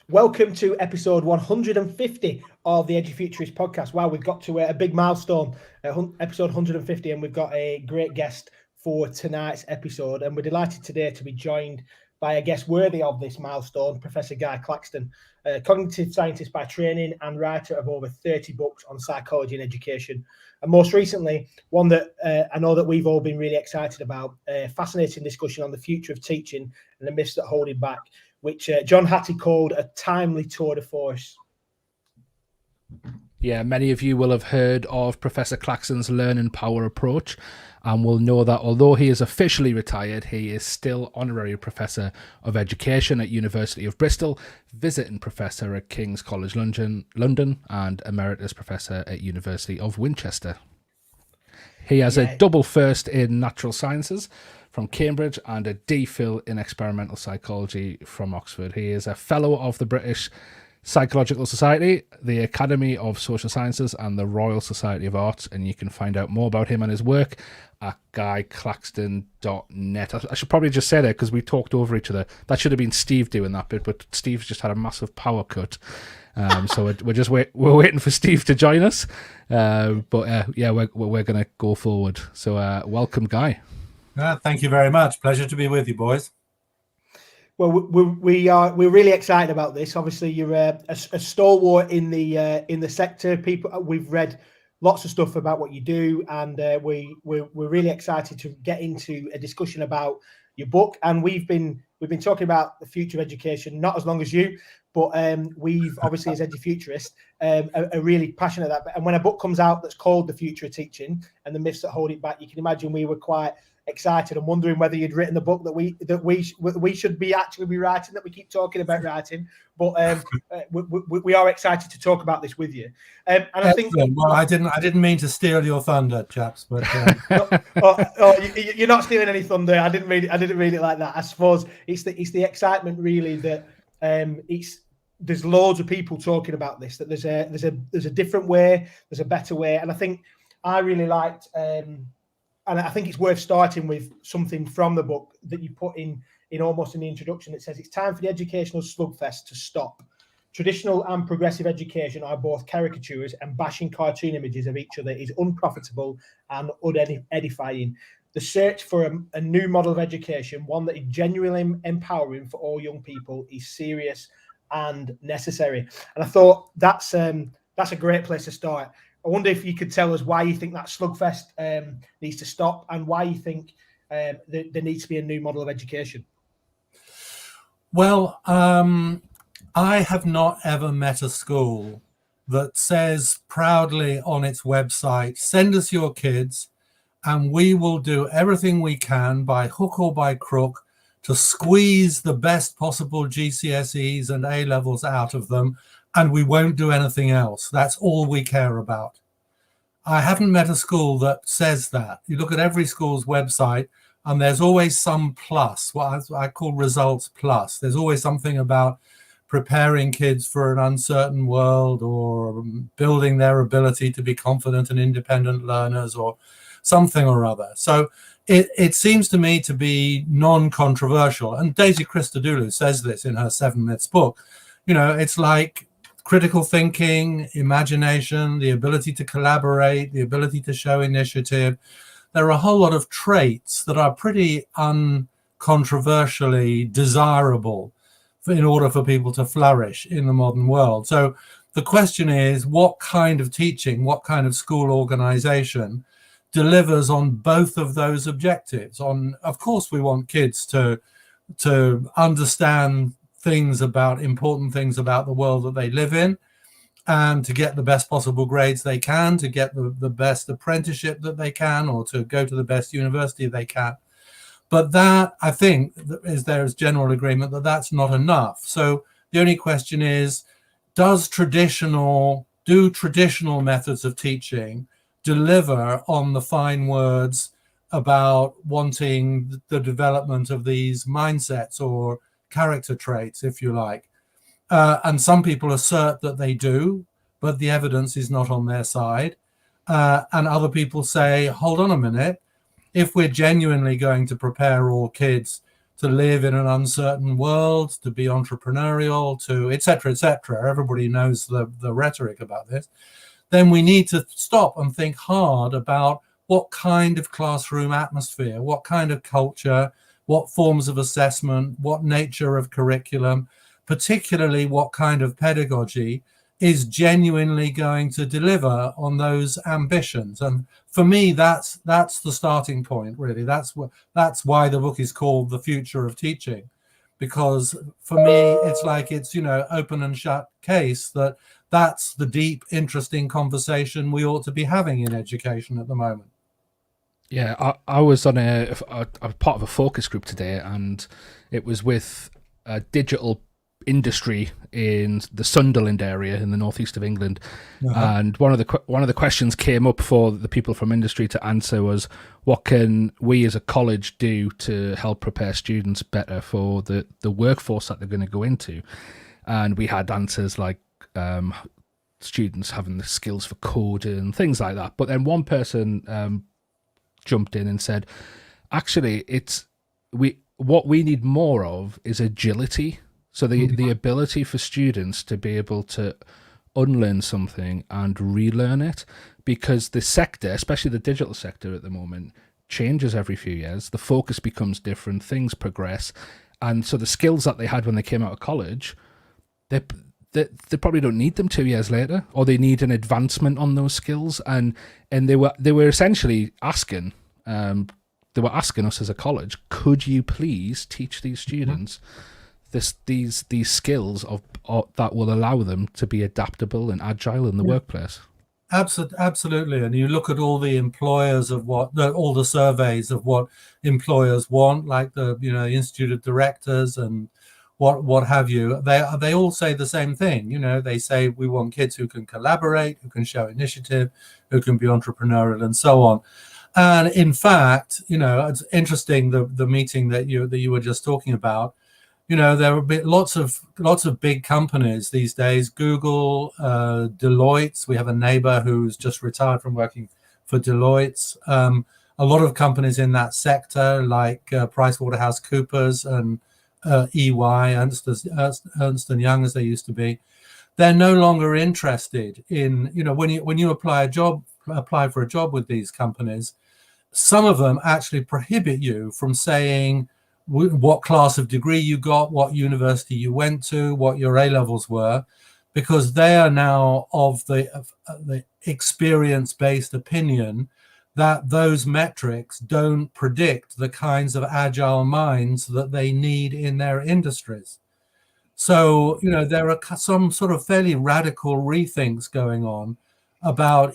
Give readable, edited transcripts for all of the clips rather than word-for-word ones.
Welcome to episode 150 of the Edufuturists podcast. Wow, we've got to a big milestone, episode 150, and we've got a great guest for tonight's episode. And we're delighted today to be joined by a guest worthy of this milestone, Professor Guy Claxton, a cognitive scientist by training and writer of over 30 books on psychology and education. And most recently, one that I know that we've all been really excited about, a fascinating discussion on the future of teaching and the myths that hold it back, which John Hattie called a timely tour de force. Yeah, many of you will have heard of Professor Claxton's Learn and Power approach and will know that although he is officially retired, he is still Honorary Professor of Education at University of Bristol, Visiting Professor at King's College London, and Emeritus Professor at University of Winchester. He has a double first in Natural Sciences from Cambridge and a DPhil in Experimental Psychology from Oxford. He is a Fellow of the British Psychological Society, the Academy of Social Sciences and the Royal Society of Arts, and you can find out more about him and his work at guyclaxton.net. I should probably just say that because we talked over each other. That should have been Steve doing that bit, but Steve's just had a massive power cut. So we're waiting for Steve to join us. We're going to go forward. So welcome, Guy. Thank you very much. Pleasure to be with you, boys. Well, we're really excited about this. Obviously, you're a stalwart in the sector. We've read lots of stuff about what you do, and we're really excited to get into a discussion about your book. And we've been talking about the future of education, not as long as you, but we've obviously as Edufuturists are really passionate about that. And when a book comes out that's called The Future of Teaching and the Myths That Hold It Back, you can imagine we were quite excited and wondering whether you'd written the book that we should be writing, that we keep talking about writing. But we are excited to talk about this with you. And I think, well, I didn't mean to steal your thunder, chaps, but you're not stealing any thunder. I didn't read it like that. I suppose it's the excitement really that there's loads of people talking about this, that there's a different way, there's a better way. And I think I really liked and I think it's worth starting with something from the book that you put in almost in the introduction. It says, it's time for the educational slugfest to stop. Traditional and progressive education are both caricatures, and bashing cartoon images of each other is unprofitable and unedifying. The search for a new model of education, one that is genuinely empowering for all young people, is serious and necessary. And I thought that's a great place to start. I wonder if you could tell us why you think that slugfest needs to stop, and why you think there needs to be a new model of education. Well, I have not ever met a school that says proudly on its website, send us your kids and we will do everything we can by hook or by crook to squeeze the best possible GCSEs and A-levels out of them, and we won't do anything else. That's all we care about. I haven't met a school that says that. You look at every school's website and there's always some plus, what I call results plus. There's always something about preparing kids for an uncertain world, or building their ability to be confident and independent learners, or something or other. So it seems to me to be non-controversial. And Daisy Christodoulou says this in her 7 Myths book. You know, it's like critical thinking, imagination, the ability to collaborate, the ability to show initiative. There are a whole lot of traits that are pretty uncontroversially desirable in order for people to flourish in the modern world. So the question is, what kind of teaching, what kind of school organization delivers on both of those objectives? Of course, we want kids to understand important things about the world that they live in, and to get the best possible grades they can, to get the best apprenticeship that they can, or to go to the best university they can. But that, I think, there's general agreement that that's not enough. So the only question is, do traditional methods of teaching deliver on the fine words about wanting the development of these mindsets or character traits, if you like? And some people assert that they do, but the evidence is not on their side. And other people say, hold on a minute, if we're genuinely going to prepare all kids to live in an uncertain world, to be entrepreneurial, to etc., etc. Everybody knows the rhetoric about this. Then we need to stop and think hard about what kind of classroom atmosphere, what kind of culture, what forms of assessment, what nature of curriculum, particularly what kind of pedagogy is genuinely going to deliver on those ambitions. And for me, that's the starting point, really. That's why the book is called The Future of Teaching, because for me, it's like it's, open and shut case that's the deep, interesting conversation we ought to be having in education at the moment. Yeah, I was on a part of a focus group today, and it was with a digital industry in the Sunderland area in the northeast of England. And one of the questions came up for the people from industry to answer was, what can we as a college do to help prepare students better for the workforce that they're going to go into? And we had answers like students having the skills for coding and things like that. But then one person jumped in and said, actually, what we need more of is agility. So the ability for students to be able to unlearn something and relearn it, because the sector, especially the digital sector at the moment, changes every few years. The focus becomes different, things progress. And so the skills that they had when they came out of college, they probably don't need them 2 years later, or they need an advancement on those skills. And they were essentially asking, us as a college, could you please teach these students these skills of that will allow them to be adaptable and agile in the workplace? Absolutely. And you look at all the employers of all the surveys of what employers want, like the Institute of Directors and what have you. They all say the same thing. They say we want kids who can collaborate, who can show initiative, who can be entrepreneurial, and so on. And in fact, it's interesting, the meeting that you were just talking about. There are lots of big companies these days. Google, Deloitte. We have a neighbor who's just retired from working for Deloitte. A lot of companies in that sector, like PricewaterhouseCoopers and EY, Ernst & Young, as they used to be, they're no longer interested in, when you apply for a job with these companies, some of them actually prohibit you from saying what class of degree you got, what university you went to, what your A-levels were, because they are now of the experience-based opinion that those metrics don't predict the kinds of agile minds that they need in their industries. So, there are some sort of fairly radical rethinks going on about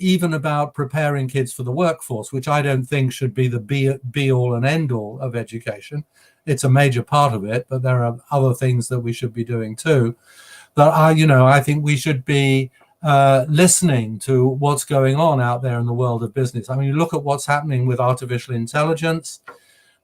preparing kids for the workforce, which I don't think should be the be all and end all of education. It's a major part of it, but there are other things that we should be doing too. That I think we should be listening to what's going on out there in the world of business. I mean, you look at what's happening with artificial intelligence.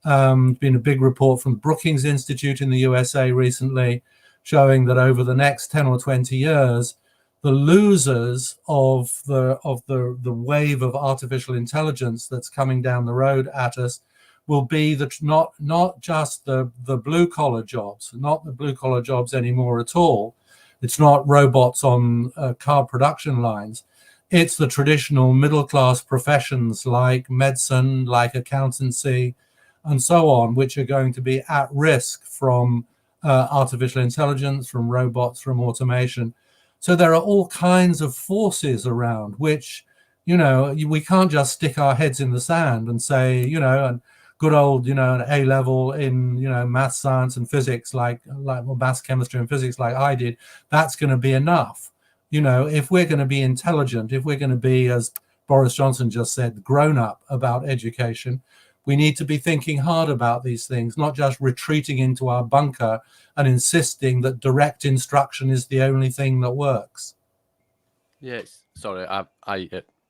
Been a big report from the Brookings Institute in the USA recently, showing that over the next 10 or 20 years, the losers of the wave of artificial intelligence that's coming down the road at us will be not just the blue collar jobs, not the blue collar jobs anymore at all. It's not robots on car production lines. It's the traditional middle class professions like medicine, like accountancy, and so on, which are going to be at risk from artificial intelligence, from robots, from automation. So there are all kinds of forces around which, we can't just stick our heads in the sand and say, and good old, an A-level in, math, science, and physics, like maths, chemistry, and physics, like I did, that's going to be enough. If we're going to be intelligent, if we're going to be, as Boris Johnson just said, grown up about education, we need to be thinking hard about these things, not just retreating into our bunker and insisting that direct instruction is the only thing that works. Yes, sorry, I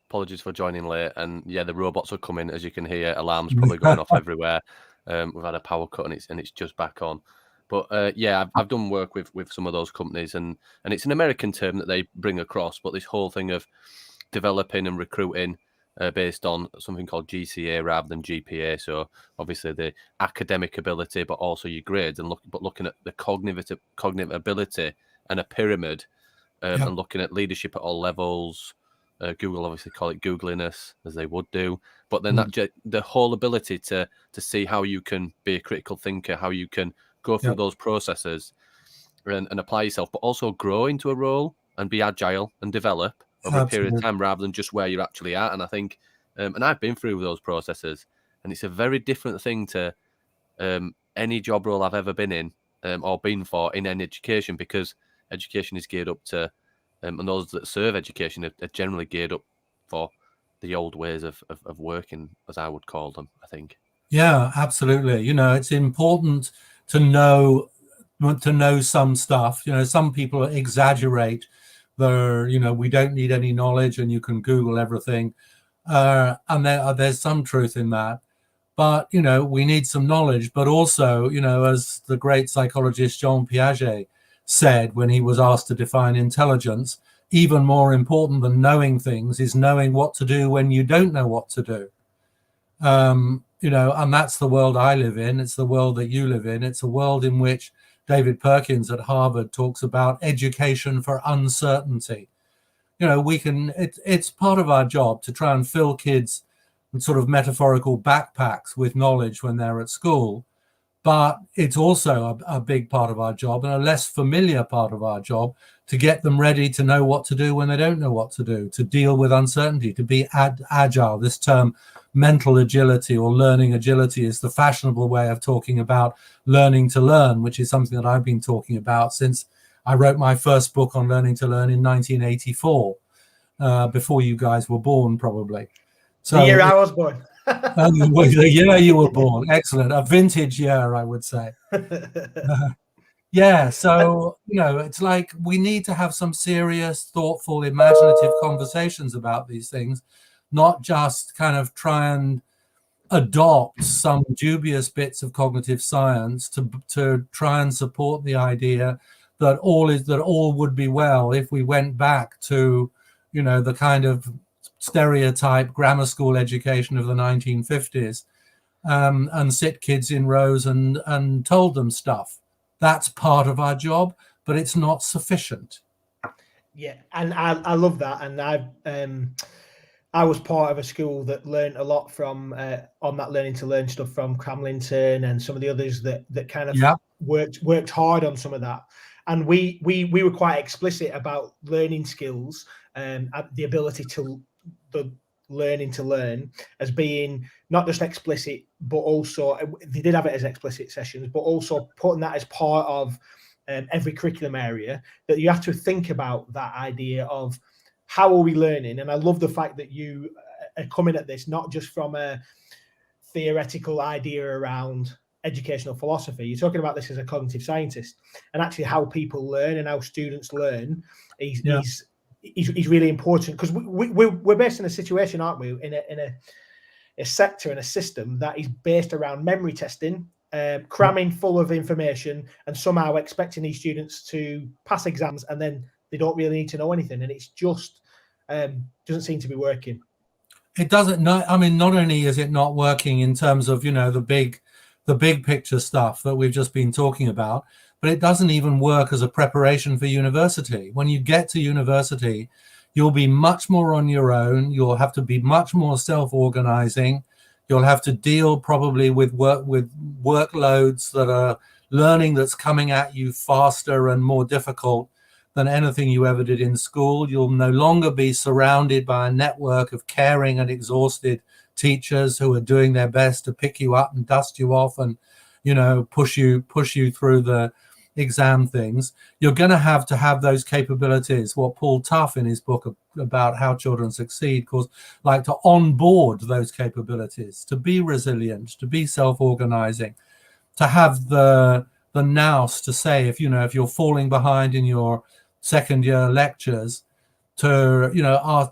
apologies for joining late, and yeah, the robots are coming, as you can hear. Alarms probably going off everywhere. We've had a power cut, and it's just back on. But yeah, I've done work with some of those companies, and it's an American term that they bring across. But this whole thing of developing and recruiting based on something called GCA rather than GPA. So obviously the academic ability, but also your grades, and looking at the cognitive ability and a pyramid, and looking at leadership at all levels. Google obviously call it Googliness, as they would do, but then the whole ability to see how you can be a critical thinker, how you can go through those processes and apply yourself, but also grow into a role and be agile and develop over a period of time rather than just where you're actually at. And I think, and I've been through those processes, and it's a very different thing to any job role I've ever been in or been for in any education, because education is geared up to, and those that serve education are generally geared up for the old ways of working, as I would call them, I think. Yeah, absolutely. It's important to know some stuff. Some people exaggerate we don't need any knowledge and you can Google everything. And there's some truth in that. But, we need some knowledge. But also, as the great psychologist Jean Piaget said when he was asked to define intelligence, even more important than knowing things is knowing what to do when you don't know what to do. And that's the world I live in. It's the world that you live in. It's a world in which David Perkins at Harvard talks about education for uncertainty. It's part of our job to try and fill kids with sort of metaphorical backpacks with knowledge when they're at school. But it's also a big part of our job, and a less familiar part of our job, to get them ready to know what to do when they don't know what to do, to deal with uncertainty, to be agile. This term mental agility or learning agility is the fashionable way of talking about learning to learn, which is something that I've been talking about since I wrote my first book on learning to learn in 1984, before you guys were born, probably. So, the year I was born. The year you were born. Excellent. A vintage year, I would say. Yeah. So, it's like we need to have some serious, thoughtful, imaginative conversations about these things, not just kind of try and adopt some dubious bits of cognitive science to try and support the idea that all would be well if we went back to, the kind of stereotype grammar school education of the 1950s, and sit kids in rows and told them stuff. That's part of our job, but it's not sufficient. Yeah, and I love that. And I was part of a school that learned a lot from on that learning to learn stuff from Cramlington and some of the others that kind of worked hard on some of that. And we were quite explicit about learning skills, the ability to the learning to learn as being not just explicit, but also they did have it as explicit sessions, but also putting that as part of every curriculum area, that you have to think about that idea of how are we learning. And I love the fact that you are coming at this not just from a theoretical idea around educational philosophy. You're talking about this as a cognitive scientist, and actually how people learn and how students learn is really important, because we're based in a situation, aren't we, in a sector and a system that is based around memory testing, cramming full of information, and somehow expecting these students to pass exams, and then they don't really need to know anything, and it's just doesn't seem to be working. It doesn't. Not only is it not working in terms of the big picture stuff that we've just been talking about, but it doesn't even work as a preparation for university. When you get to university, you'll be much more on your own. You'll have to be much more self-organizing. You'll have to deal probably with workloads that are learning that's coming at you faster and more difficult than anything you ever did in school. You'll no longer be surrounded by a network of caring and exhausted teachers who are doing their best to pick you up and dust you off and push you through the exam things. You're going to have those capabilities, what Paul Tough in his book about How Children Succeed calls, like, to onboard those capabilities, to be resilient, to be self-organizing, to have the nous to say if you're falling behind in your second year lectures, to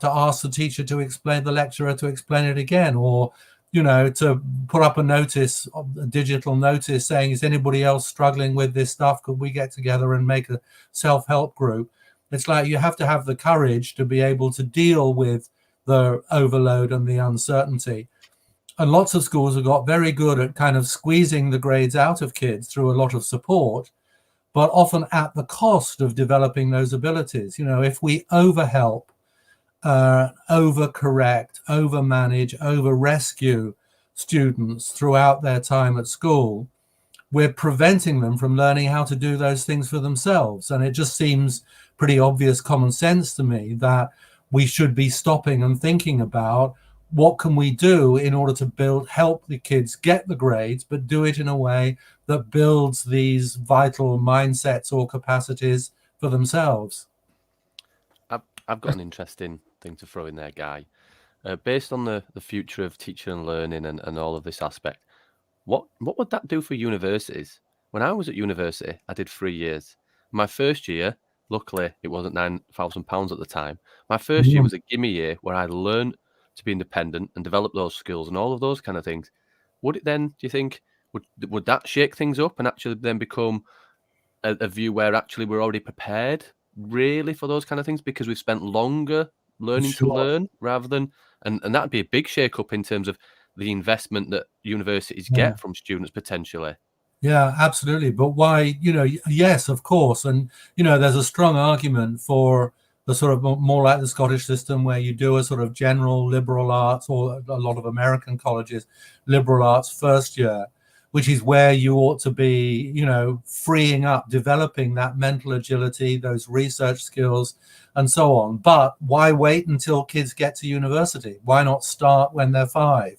ask the teacher to explain, the lecturer to explain it again, or to put up a digital notice saying, is anybody else struggling with this stuff? Could we get together and make a self-help group? It's like you have to have the courage to be able to deal with the overload and the uncertainty. And lots of schools have got very good at kind of squeezing the grades out of kids through a lot of support, but often at the cost of developing those abilities. If we overhelp, overcorrect, overmanage, over-rescue students throughout their time at school, we're preventing them from learning how to do those things for themselves. And it just seems pretty obvious common sense to me that we should be stopping and thinking about what can we do in order to help the kids get the grades, but do it in a way that builds these vital mindsets or capacities for themselves. I've got an interesting thing to throw in there, Guy. Based on the future of teaching and learning and all of this aspect, what would that do for universities? When I was at university, I did 3 years. My first year, luckily, it wasn't £9,000 at the time. My first year was a gimme year where I learned to be independent and develop those skills and all of those kind of things. Would it then, do you think, would that shake things up and actually then become a view where actually we're already prepared really for those kind of things because we've spent longer learning to learn rather than, and that'd be a big shake up in terms of the investment that universities get from students potentially. Yeah, absolutely. But why, yes, of course. And, there's a strong argument for the sort of more like the Scottish system where you do a sort of general liberal arts, or a lot of American colleges, liberal arts first year, which is where you ought to be, freeing up, developing that mental agility, those research skills and so on. But why wait until kids get to university? Why not start when they're 5?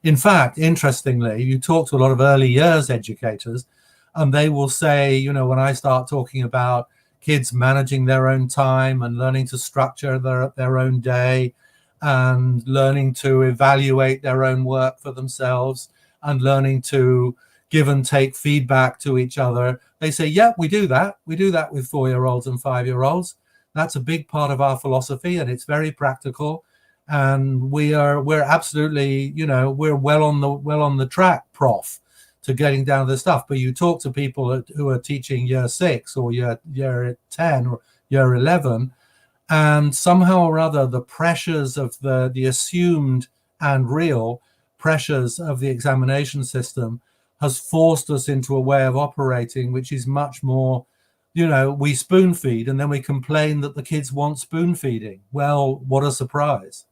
In fact, interestingly, you talk to a lot of early years educators and they will say, when I start talking about kids managing their own time and learning to structure their own day and learning to evaluate their own work for themselves and learning to give and take feedback to each other, they say, yeah, we do that. We do that with 4-year-olds and 5-year-olds. That's a big part of our philosophy and it's very practical. And we're absolutely, we're well on the track, Prof, to getting down to this stuff. But you talk to people who are teaching year 6 or year 10 or year 11, and somehow or other the pressures of the assumed and real pressures of the examination system has forced us into a way of operating which is much more, we spoon feed and then we complain that the kids want spoon feeding. Well, what a surprise.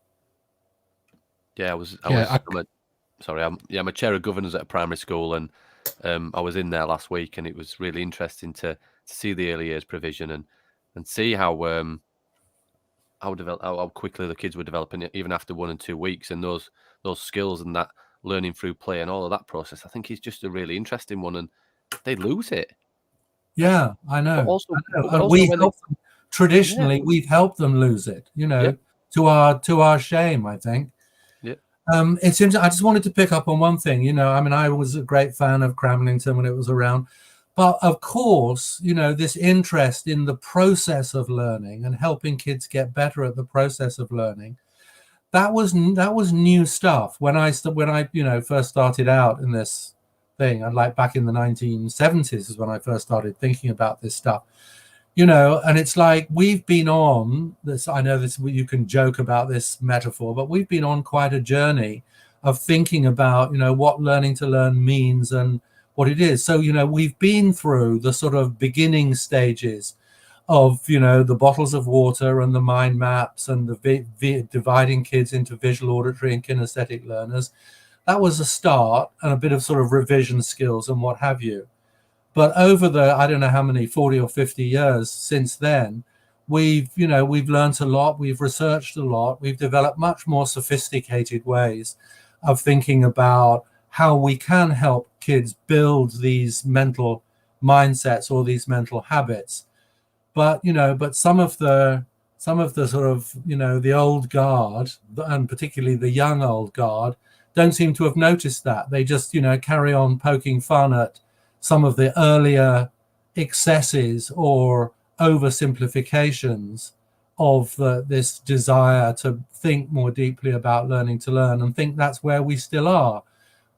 Yeah, I'm a chair of governors at a primary school, and I was in there last week, and it was really interesting to see the early years provision and see how quickly the kids were developing even after 1 and 2 weeks, and those skills and that learning through play and all of that process. I think it's just a really interesting one, and they lose it. Yeah, I know. But also we traditionally we've helped them lose it, to our shame, I think. It's interesting. I just wanted to pick up on one thing. I was a great fan of Cramlington when it was around, but of course, this interest in the process of learning and helping kids get better at the process of learning, that was new stuff when I first started out in this thing. And like back in the 1970s is when I first started thinking about this stuff. And it's like we've been on this. I know this, you can joke about this metaphor, but we've been on quite a journey of thinking about, what learning to learn means and what it is. So, we've been through the sort of beginning stages of, the bottles of water and the mind maps and the dividing kids into visual, auditory and kinesthetic learners. That was a start and a bit of sort of revision skills and what have you. But over the, I don't know how many, 40 or 50 years since then, we've learned a lot, we've researched a lot, we've developed much more sophisticated ways of thinking about how we can help kids build these mental mindsets or these mental habits. But, some of the sort of, the old guard, and particularly the young old guard, don't seem to have noticed that. They just, carry on poking fun at some of the earlier excesses or oversimplifications of this desire to think more deeply about learning to learn and think that's where we still are.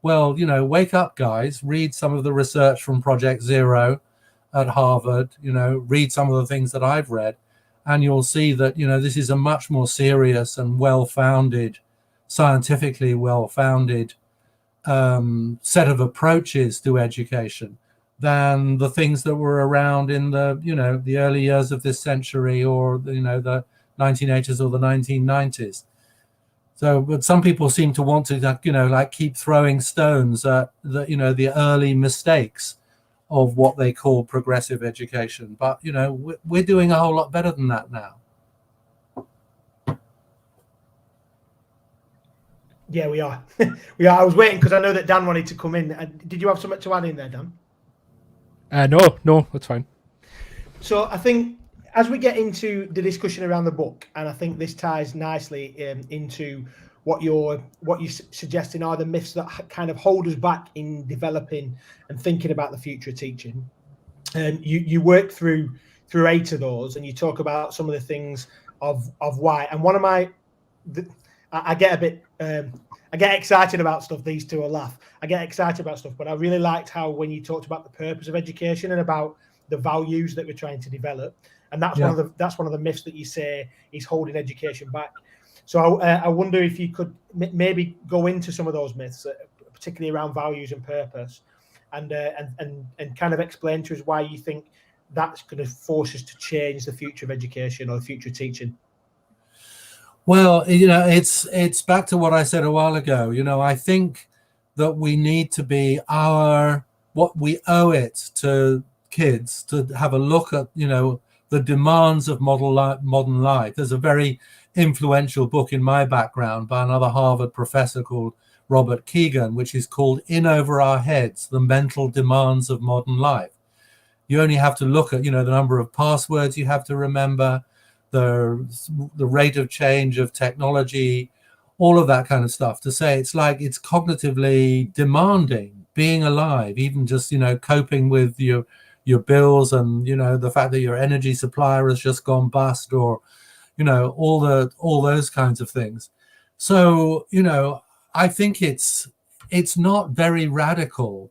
Well, wake up, guys, read some of the research from Project Zero at Harvard, read some of the things that I've read and you'll see that, you know, this is a much more serious and well-founded, scientifically well-founded set of approaches to education than the things that were around in the, you know, the early years of this century, or, you know, the 1980s or the 1990s. So, but some people seem to want to, you know, like keep throwing stones at the, you know, the early mistakes of what they call progressive education. But, you know, we're doing a whole lot better than that now. Yeah, we are. We are. I was waiting because I know that Dan wanted to come in. Did you have something to add in there, Dan? No, that's fine. So I think as we get into the discussion around the book, and I think this ties nicely into what you're suggesting are the myths that kind of hold us back in developing and thinking about the future of teaching. And you work through 8 of those, and you talk about some of the things of why. And one of my I get a bit I get excited about stuff. These two will laugh. I get excited about stuff, but I really liked how when you talked about the purpose of education and about the values that we're trying to develop, and that's one of the myths that you say is holding education back. So I wonder if you could maybe go into some of those myths, particularly around values and purpose, and kind of explain to us why you think that's going to force us to change the future of education or the future of teaching. Well, you know, it's back to what I said a while ago. You know, I think that we need to be what we owe it to kids to have a look at, you know, the demands of modern life. There's a very influential book in my background by another Harvard professor called Robert Keegan, which is called In Over Our Heads, The Mental Demands of Modern Life. You only have to look at, you know, the number of passwords you have to remember, the rate of change of technology, all of that kind of stuff, to say it's like it's cognitively demanding being alive, even just, you know, coping with your bills and, you know, the fact that your energy supplier has just gone bust, or, you know, all those kinds of things. So, you know, I think it's not very radical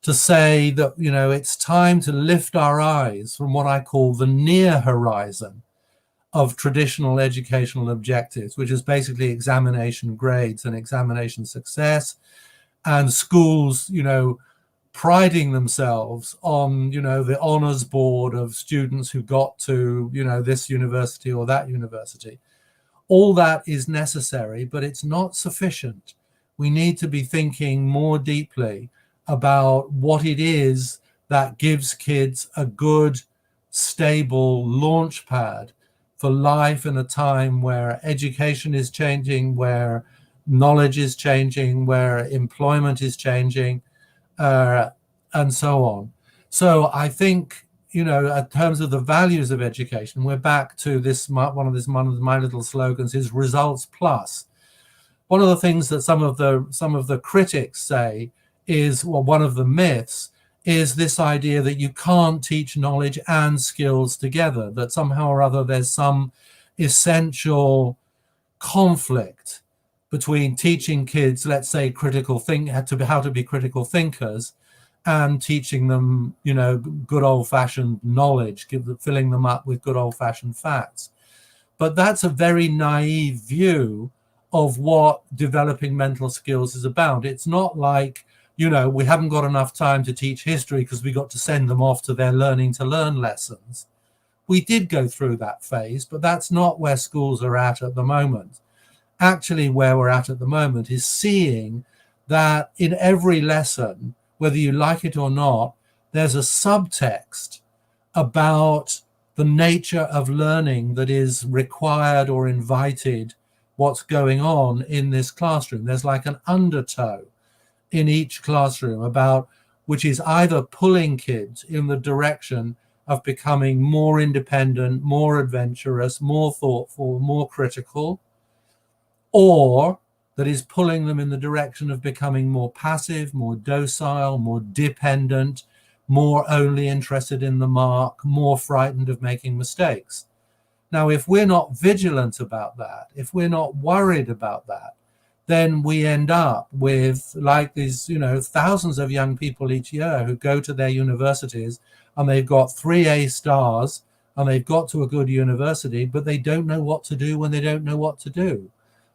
to say that, you know, it's time to lift our eyes from what I call the near horizon of traditional educational objectives, which is basically examination grades and examination success, and schools, you know, priding themselves on, you know, the honors board of students who got to, you know, this university or that university. All that is necessary, but it's not sufficient. We need to be thinking more deeply about what it is that gives kids a good, stable launch pad for life in a time where education is changing, where knowledge is changing, where employment is changing, and so on. So I think, you know, in terms of the values of education, we're back to this, one of my little slogans is results plus. One of the things that some of the critics say is, well, one of the myths is this idea that you can't teach knowledge and skills together, that somehow or other there's some essential conflict between teaching kids, let's say, how to be critical thinkers, and teaching them, you know, good old-fashioned knowledge, filling them up with good old-fashioned facts. But that's a very naive view of what developing mental skills is about. It's not like, you know, we haven't got enough time to teach history because we got to send them off to their learning to learn lessons. We did go through that phase, but that's not where schools are at the moment. Actually, where we're at the moment is seeing that in every lesson, whether you like it or not, there's a subtext about the nature of learning that is required or invited, what's going on in this classroom. There's like an undertow in each classroom about, which is either pulling kids in the direction of becoming more independent, more adventurous, more thoughtful, more critical, or that is pulling them in the direction of becoming more passive, more docile, more dependent, more only interested in the mark, more frightened of making mistakes. Now, if we're not vigilant about that, if we're not worried about that, then we end up with, like, these, you know, thousands of young people each year who go to their universities and they've got 3 A stars and they've got to a good university, but they don't know what to do when they don't know what to do.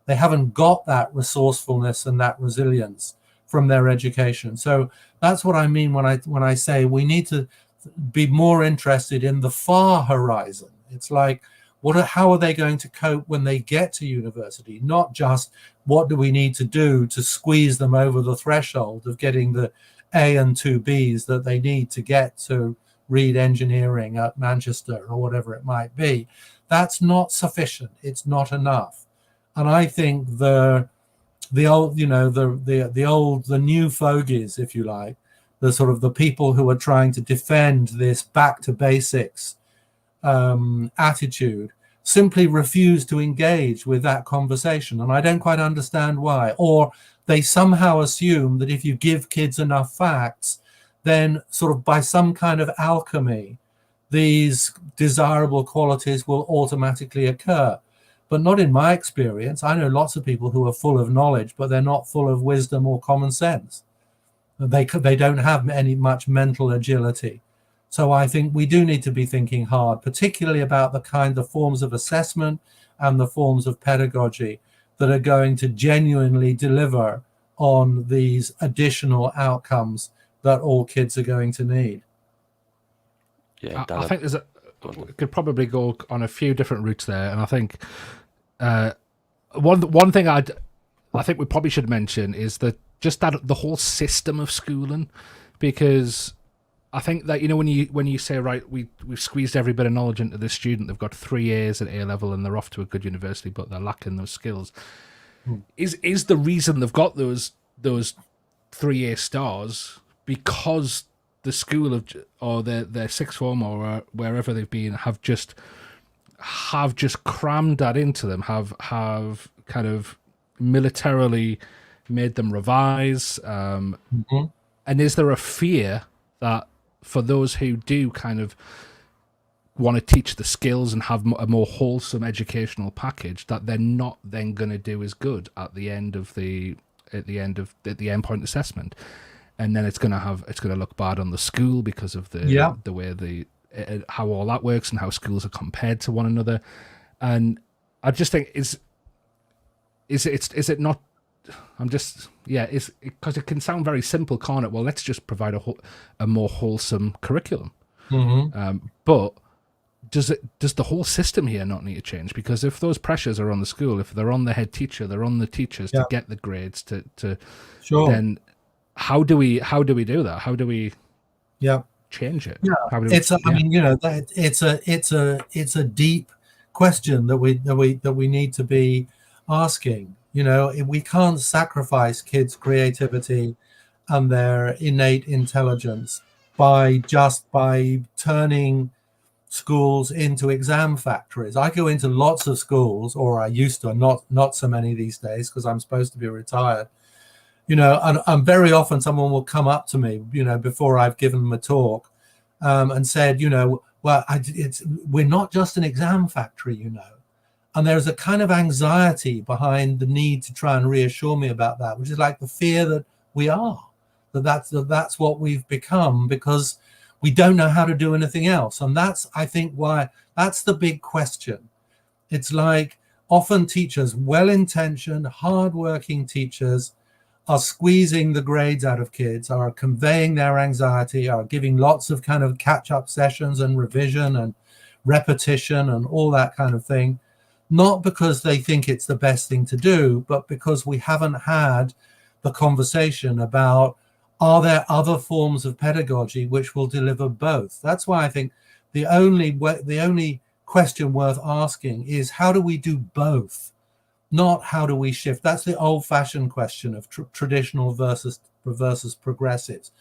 They haven't got that resourcefulness and that resilience from their education. So that's what I mean when I say we need to be more interested in the far horizon. It's like, how are they going to cope when they get to university? Not just what do we need to do to squeeze them over the threshold of getting the A and 2 Bs that they need to get to read engineering at Manchester or whatever it might be. That's not sufficient. It's not enough. And I think the old, the new fogies, if you like, the sort of the people who are trying to defend this back to basics attitude simply refuse to engage with that conversation. And I don't quite understand why. Or they somehow assume that if you give kids enough facts, then sort of by some kind of alchemy, these desirable qualities will automatically occur. But not in my experience. I know lots of people who are full of knowledge, but they're not full of wisdom or common sense. They don't have much mental agility. So I think we do need to be thinking hard, particularly about the kind of forms of assessment and the forms of pedagogy that are going to genuinely deliver on these additional outcomes that all kids are going to need. Yeah, I think could probably go on a few different routes there, and I think one thing I think we probably should mention is that the whole system of schooling, because I think that, when you say, right, we've squeezed every bit of knowledge into the student, they've got 3 A's at A level and they're off to a good university, but they're lacking those skills. Is the reason they've got those 3 A stars because the school or their sixth form or wherever they've been have just crammed that into them, have kind of militarily made them revise, and is there a fear that for those who do kind of want to teach the skills and have a more wholesome educational package, that they're not then going to do as good at the end point assessment, and then it's going to look bad on the school because of the way how all that works and how schools are compared to one another. And I just think is it not? Because it can sound very simple, can't it? Well, let's just provide a more wholesome curriculum. But does the whole system here not need to change? Because if those pressures are on the school, if they're on the head teacher, they're on the teachers to get the grades to then how do we do that? How do we change it? I mean, it's a deep question that we need to be asking. We can't sacrifice kids' creativity and their innate intelligence by turning schools into exam factories. I go into lots of schools, or I used to, not so many these days because I'm supposed to be retired. And very often someone will come up to me, before I've given them a talk, and said, well, we're not just an exam factory, And there's a kind of anxiety behind the need to try and reassure me about that, which is like the fear that we are, that's what we've become because we don't know how to do anything else. And that's, I think, why that's the big question. It's like often teachers, well-intentioned, hardworking teachers, are squeezing the grades out of kids, are conveying their anxiety, are giving lots of kind of catch-up sessions and revision and repetition and all that kind of thing. Not because they think it's the best thing to do, but because we haven't had the conversation about, are there other forms of pedagogy which will deliver both? That's why I think the only question worth asking is, how do we do both? Not how do we shift? That's the old-fashioned question of traditional versus progressives.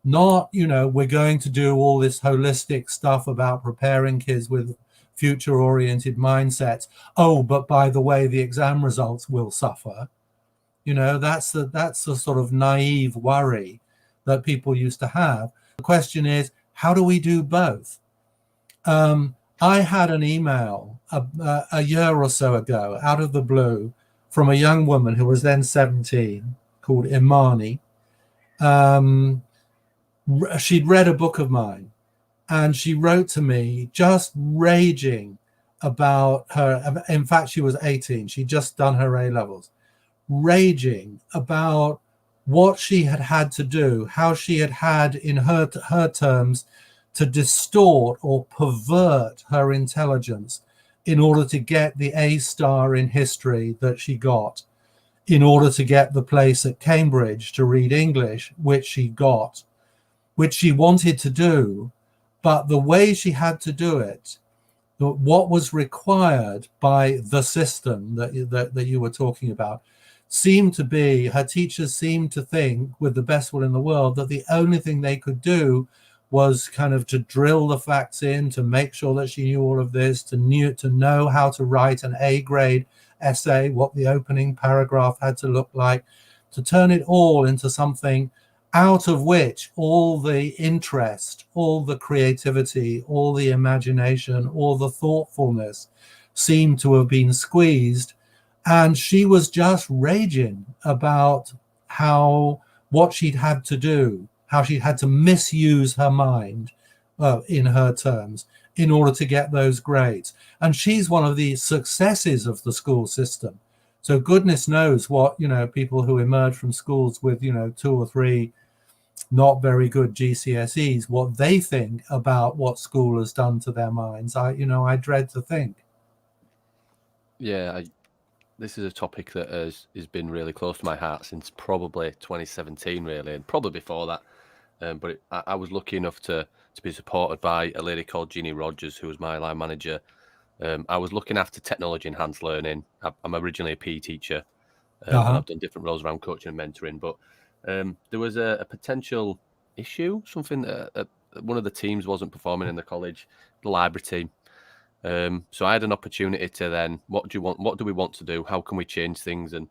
Not, we're going to do all this holistic stuff about preparing kids with future-oriented mindsets. Oh, but by the way, the exam results will suffer. That's the sort of naive worry that people used to have. The question is, how do we do both? I had an email a year or so ago, out of the blue, from a young woman who was then 17, called Imani. She'd read a book of mine, And she wrote to me just raging about her. In fact, she was 18. She'd just done her A-levels, raging about what she had had to do, how she had in her terms, to distort or pervert her intelligence in order to get the A star in history that she got, in order to get the place at Cambridge to read English, which she got, which she wanted to do. But the way she had to do it, what was required by the system that you were talking about, seemed to be, her teachers seemed to think, with the best will in the world, that the only thing they could do was kind of to drill the facts in, to make sure that she knew all of this, to know how to write an A-grade essay, what the opening paragraph had to look like, to turn it all into something out of which all the interest, all the creativity, all the imagination, all the thoughtfulness seemed to have been squeezed. And she was just raging about what she'd had to do, how she'd had to misuse her mind, in her terms, in order to get those grades. And she's one of the successes of the school system. So goodness knows what, people who emerge from schools with, 2 or 3 not very good GCSEs, what they think about what school has done to their minds. I dread to think. Yeah, this is a topic that has been really close to my heart since probably 2017, really, and probably before that. But I was lucky enough to be supported by a lady called Jeannie Rogers, who was my line manager. I was looking after technology enhanced learning. I'm originally a PE teacher, and I've done different roles around coaching and mentoring. But there was a potential issue, something that one of the teams wasn't performing in the college, the library team. So I had an opportunity to then, what do we want to do? How can we change things? And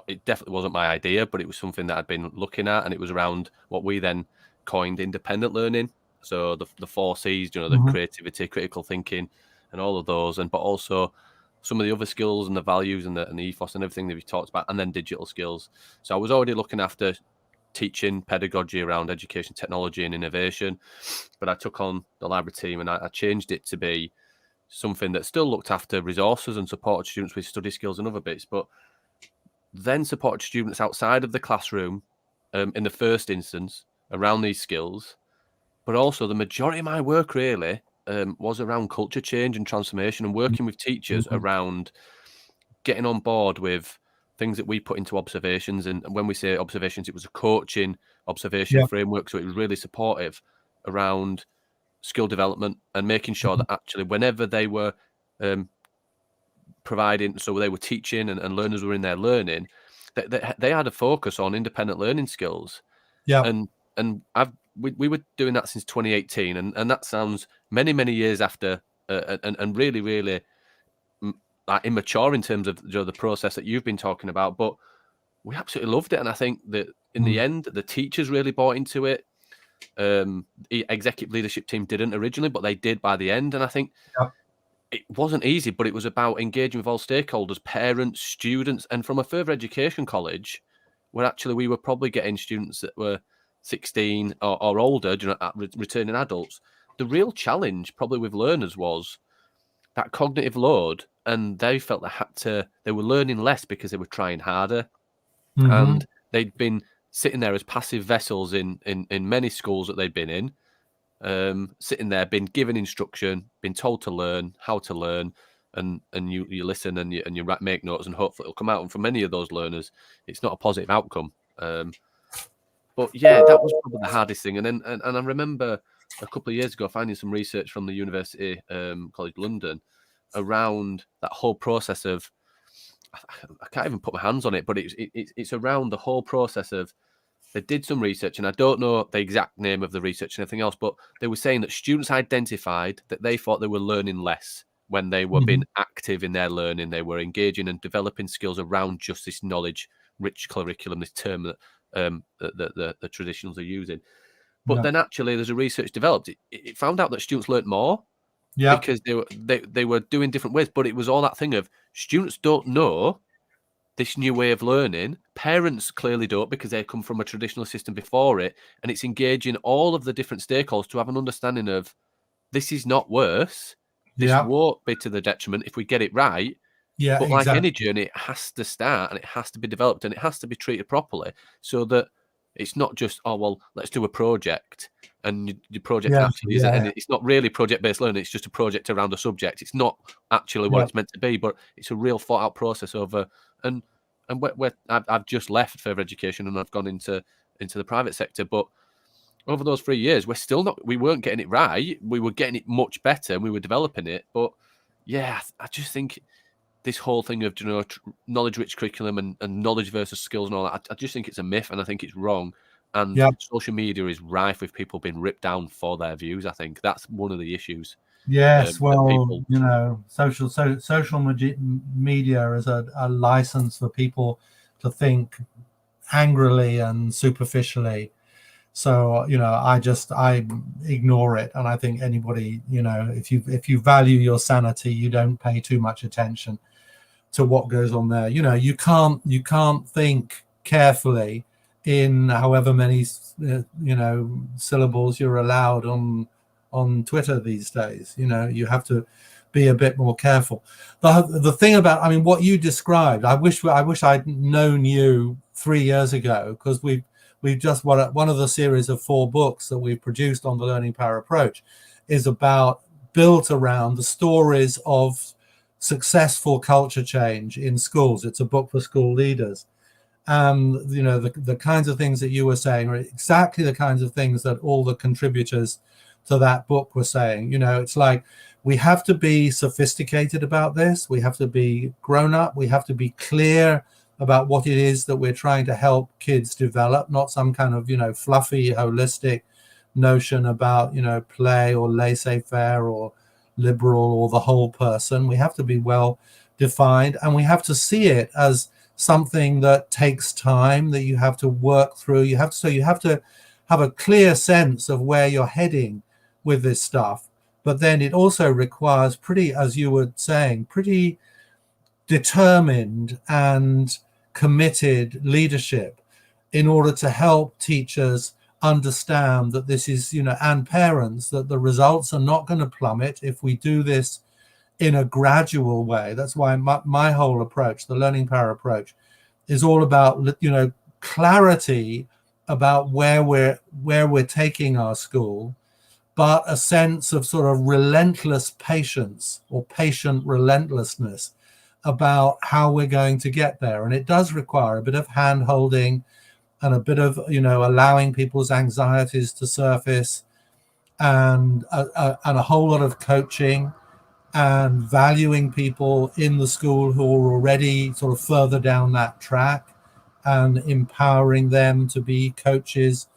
it definitely wasn't my idea, but it was something that I'd been looking at, and it was around what we then coined independent learning. So the 4 C's, the creativity, critical thinking, and all of those, but also some of the other skills and the values and the ethos and everything that we talked about, and then digital skills. So I was already looking after teaching pedagogy around education, technology, and innovation, but I took on the library team, and I changed it to be something that still looked after resources and supported students with study skills and other bits, but then supported students outside of the classroom, in the first instance, around these skills. But also the majority of my work really was around culture change and transformation, and working with teachers around getting on board with things that we put into observations. And when we say observations, it was a coaching observation framework. So it was really supportive around skill development and making sure that actually whenever they were providing, so they were teaching and learners were in there learning, they had a focus on independent learning skills. And we were doing that since 2018, and that sounds many years after, and really immature in terms of the process that you've been talking about, but we absolutely loved it. And I think that in the end, the teachers really bought into it. The executive leadership team didn't originally, but they did by the end. And I think it wasn't easy, but it was about engaging with all stakeholders, parents, students, and from a further education college, where actually we were probably getting students that were 16 or older, returning adults. The real challenge probably with learners was that cognitive load, and they felt they were learning less because they were trying harder. And they'd been sitting there as passive vessels in many schools that they'd been in, sitting there, been given instruction, been told to learn, how to learn, and you listen and you make notes, and hopefully it'll come out. And for many of those learners, it's not a positive outcome. But yeah, that was probably the hardest thing. And then I remember a couple of years ago finding some research from the University College London around that whole process of, I can't even put my hands on it, but it's around the whole process of, they did some research, and I don't know the exact name of the research and everything else, but they were saying that students identified that they thought they were learning less when they were being active in their learning. They were engaging and developing skills around just this knowledge-rich curriculum, this term that the traditionals are using. But then actually there's a research developed. It found out that students learnt more because they were doing different ways. But it was all that thing of students don't know this new way of learning. Parents clearly don't, because they come from a traditional system before it, and it's engaging all of the different stakeholders to have an understanding of this is not worse. This won't be to the detriment if we get it right. Yeah, but like exactly. any journey, it has to start and it has to be developed and it has to be treated properly, so that it's not just, oh, well, let's do a project, and your project actually isn't, and it's not really project-based learning, it's just a project around a subject. It's not actually what it's meant to be, but it's a real thought-out process over, and I've just left further education and I've gone into the private sector, but over those 3 years, we weren't getting it right. We were getting it much better and we were developing it. But yeah, I just think this whole thing of, knowledge-rich curriculum and knowledge versus skills and all that, I just think it's a myth, and I think it's wrong. And social media is rife with people being ripped down for their views. I think that's one of the issues. Yes, well, social media is a license for people to think angrily and superficially. So, I ignore it. And I think anybody, if you value your sanity, you don't pay too much attention to what goes on there. You can't think carefully in however many, syllables you're allowed on Twitter these days. You have to be a bit more careful. The thing about, what you described, I wish I'd known you 3 years ago, because we've just one of the series of 4 books that we've produced on the learning power approach is built around the stories of successful culture change in schools. It's a book for school leaders. The kinds of things that you were saying are exactly the kinds of things that all the contributors to that book were saying. It's like, we have to be sophisticated about this. We have to be grown up. We have to be clear about what it is that we're trying to help kids develop, not some kind of, fluffy, holistic notion about, play or laissez-faire or liberal or the whole person. We have to be well defined, and we have to see it as something that takes time, that you have to work through. You have to have a clear sense of where you're heading with this stuff. But then it also requires as you were saying, pretty determined and committed leadership in order to help teachers understand that this is, and parents, that the results are not going to plummet if we do this in a gradual way. That's why my whole approach, the learning power approach, is all about, clarity about where we're taking our school, but a sense of sort of relentless patience or patient relentlessness about how we're going to get there. And it does require a bit of hand holding and a bit of, allowing people's anxieties to surface, and a whole lot of coaching and valuing people in the school who are already sort of further down that track, and empowering them to be coaches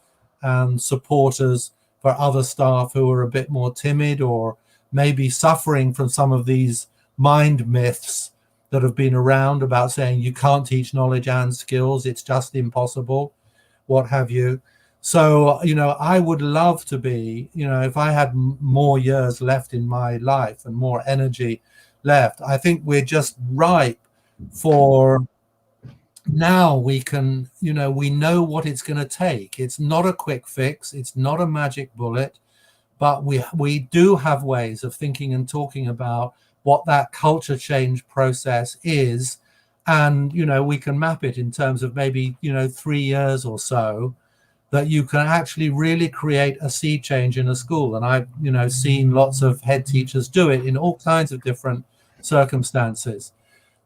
and supporters for other staff who are a bit more timid or maybe suffering from some of these mind myths that have been around about saying you can't teach knowledge and skills, it's just impossible, what have you. So, I would love to be, if I had more years left in my life and more energy left, I think we're just ripe for, now we can, we know what it's going to take. It's not a quick fix. It's not a magic bullet, but we do have ways of thinking and talking about what that culture change process is. And, we can map it in terms of maybe, 3 years or so, that you can actually really create a sea change in a school. And I've, seen lots of head teachers do it in all kinds of different circumstances.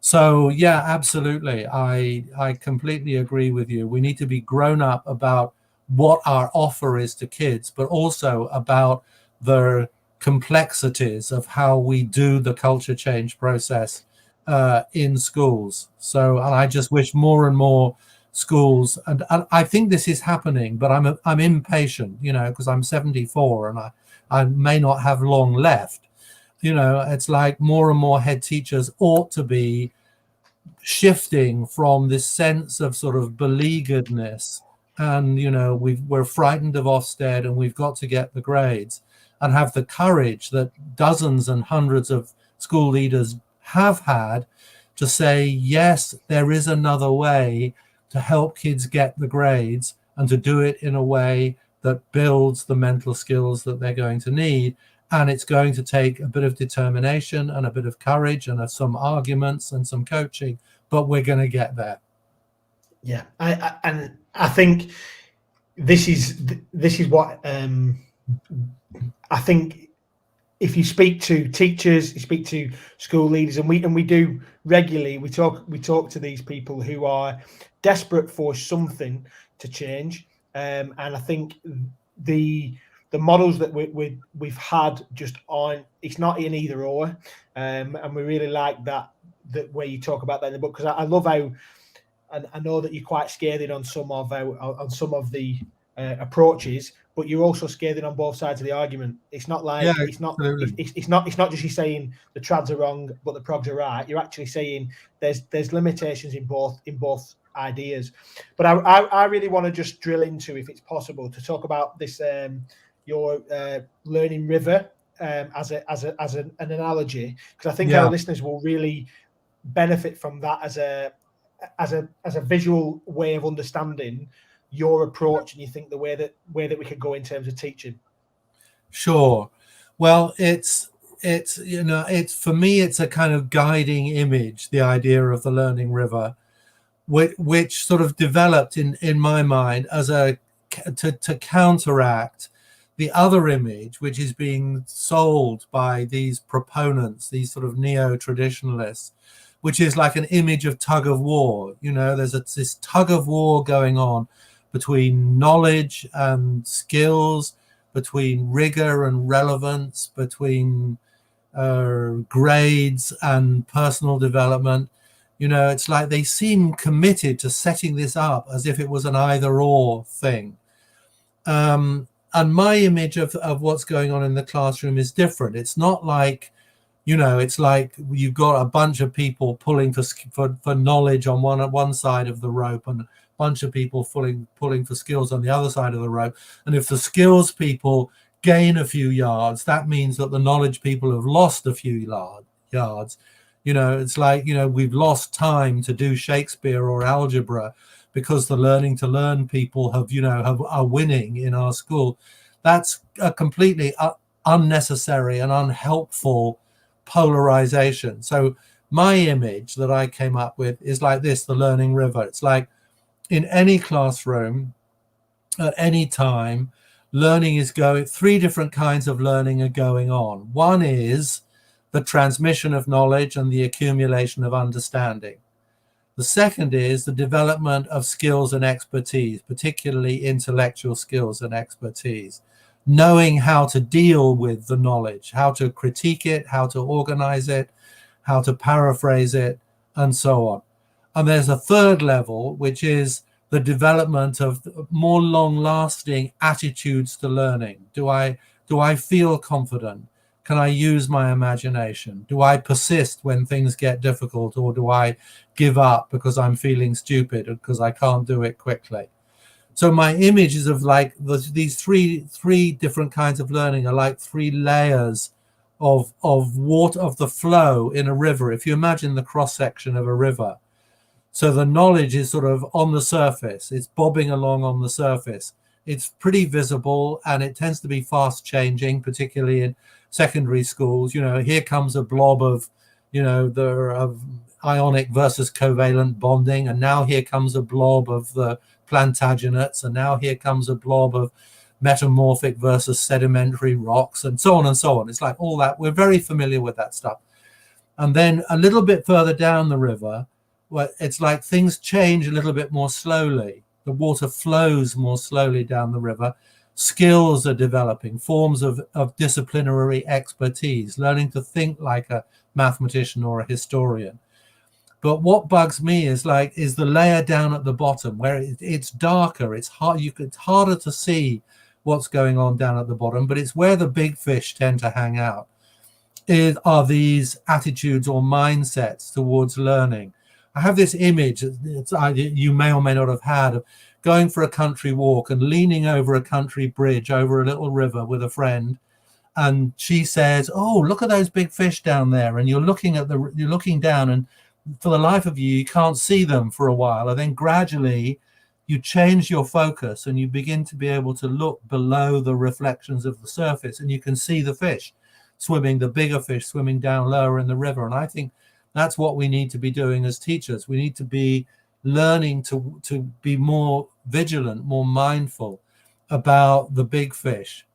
So, yeah, absolutely. I completely agree with you. We need to be grown up about what our offer is to kids, but also about the complexities of how we do the culture change process in schools. So, and I just wish more and more schools, and I think this is happening, but I'm impatient, because I'm 74 and I may not have long left. It's like more and more head teachers ought to be shifting from this sense of sort of beleagueredness and, we're frightened of Ofsted and we've got to get the grades, and have the courage that dozens and hundreds of school leaders have had to say, yes, there is another way to help kids get the grades, and to do it in a way that builds the mental skills that they're going to need. And it's going to take a bit of determination and a bit of courage and some arguments and some coaching, but we're going to get there. Yeah, I think this is what I think. If you speak to teachers, you speak to school leaders, and we do regularly, we talk to these people who are desperate for something to change, and I think the models that we've had just aren't. It's not an either or, and we really like that way you talk about that in the book, because I love how, and I know that you're quite scathing on some of the approaches, but you're also scathing on both sides of the argument. It's not like it's not just you saying the trads are wrong but the progs are right. You're actually saying there's limitations in both ideas. But I really want to just drill into, if it's possible, to talk about this your learning river as an analogy, because I think our listeners will really benefit from that as a visual way of understanding your approach, and you think the way that we could go in terms of teaching. Sure. Well, it's for me, it's a kind of guiding image, the idea of the learning river, which sort of developed in my mind as to counteract the other image, which is being sold by these proponents, these sort of neo-traditionalists, which is like an image of tug of war. There's this tug of war going on between knowledge and skills, between rigor and relevance, between grades and personal development. It's like they seem committed to setting this up as if it was an either or thing. And my image of what's going on in the classroom is different. It's not like, it's like you've got a bunch of people pulling for knowledge on one side of the rope, and bunch of people pulling for skills on the other side of the rope. And if the skills people gain a few yards, that means that the knowledge people have lost a few yards. It's like, we've lost time to do Shakespeare or algebra because the learning to learn people are winning in our school. That's a completely unnecessary and unhelpful polarization. So my image that I came up with is like this: the learning river. It's like, in any classroom, at any time, learning is going, three different kinds of learning are going on. One is the transmission of knowledge and the accumulation of understanding. The second is the development of skills and expertise, particularly intellectual skills and expertise, knowing how to deal with the knowledge, how to critique it, how to organize it, how to paraphrase it, and so on. And there's a third level, which is the development of more long-lasting attitudes to learning. Do I feel confident? Can I use my imagination? Do I persist when things get difficult, or do I give up because I'm feeling stupid or because I can't do it quickly? So my image is of like these three different kinds of learning are like three layers of water, of the flow in a river. If you imagine the cross section of a river, so the knowledge is sort of on the surface, it's bobbing along on the surface. It's pretty visible, and it tends to be fast changing, particularly in secondary schools. Here comes a blob of, the ionic versus covalent bonding, and now here comes a blob of the plantagenets, and now here comes a blob of metamorphic versus sedimentary rocks, and so on and so on. It's like all that. We're very familiar with that stuff. And then a little bit further down the river, well, it's like things change a little bit more slowly. The water flows more slowly down the river. Skills are developing, forms of disciplinary expertise, learning to think like a mathematician or a historian. But what bugs me is the layer down at the bottom, where it's darker, it's harder to see what's going on down at the bottom, but it's where the big fish tend to hang out. Are these attitudes or mindsets towards learning? I have this image you may or may not have had of going for a country walk and leaning over a country bridge over a little river with a friend, and she says, "Oh, look at those big fish down there," and you're looking down, and for the life of you, you can't see them for a while. And then gradually you change your focus and you begin to be able to look below the reflections of the surface, and you can see the fish swimming, the bigger fish swimming down lower in the river. And I think that's what we need to be doing as teachers. We need to be learning to be more vigilant, more mindful about the big fish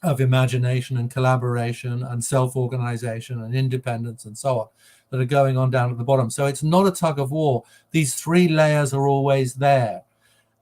of imagination and collaboration and self-organization and independence and so on that are going on down at the bottom. So it's not a tug of war. These three layers are always there.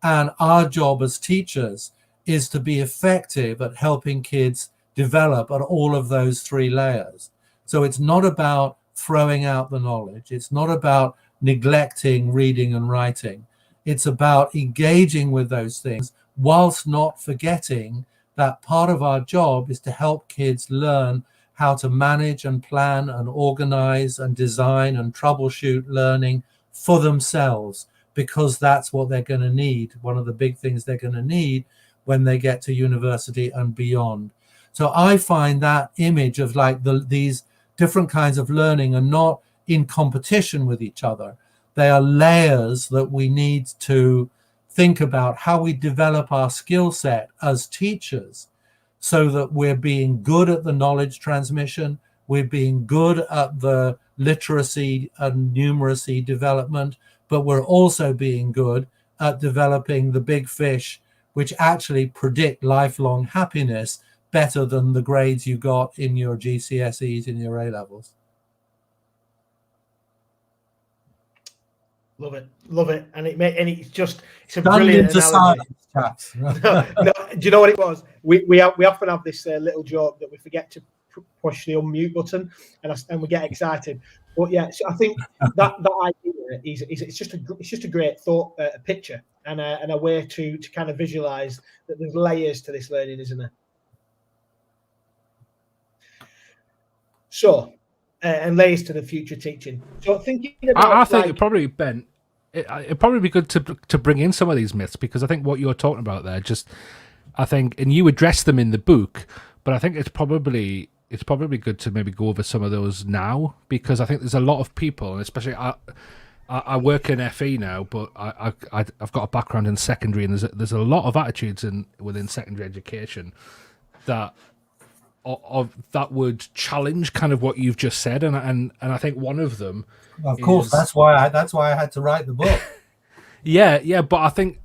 And our job as teachers is to be effective at helping kids develop at all of those three layers. So it's not about throwing out the knowledge. It's not about neglecting reading and writing. It's about engaging with those things whilst not forgetting that part of our job is to help kids learn how to manage and plan and organize and design and troubleshoot learning for themselves, because that's what they're going to need. One of the big things they're going to need when they get to university and beyond. So I find that image of like these different kinds of learning are not in competition with each other. They are layers that we need to think about how we develop our skill set as teachers so that we're being good at the knowledge transmission, we're being good at the literacy and numeracy development, but we're also being good at developing the big fish, which actually predict lifelong happiness better than the grades you got in your GCSEs and your A-levels. Love it, and it's a brilliant analogy. No, do you know what it was? We often have this little joke that we forget to push the unmute button, and we get excited. But yeah, so I think that idea is it's just a great thought, a picture, and a way to kind of visualize that there's layers to this learning, isn't there? So. And layers to the future teaching. So thinking about, I think it probably, Ben, it'd probably be good to bring in some of these myths, because I think what you're talking about there, I think, and you address them in the book, but I think it's probably good to maybe go over some of those now, because I think there's a lot of people, and especially I work in FE now, but I've got a background in secondary, and there's a lot of attitudes within secondary education that would challenge kind of what you've just said, and I think one of them, of course, that's why I had to write the book. yeah, but I think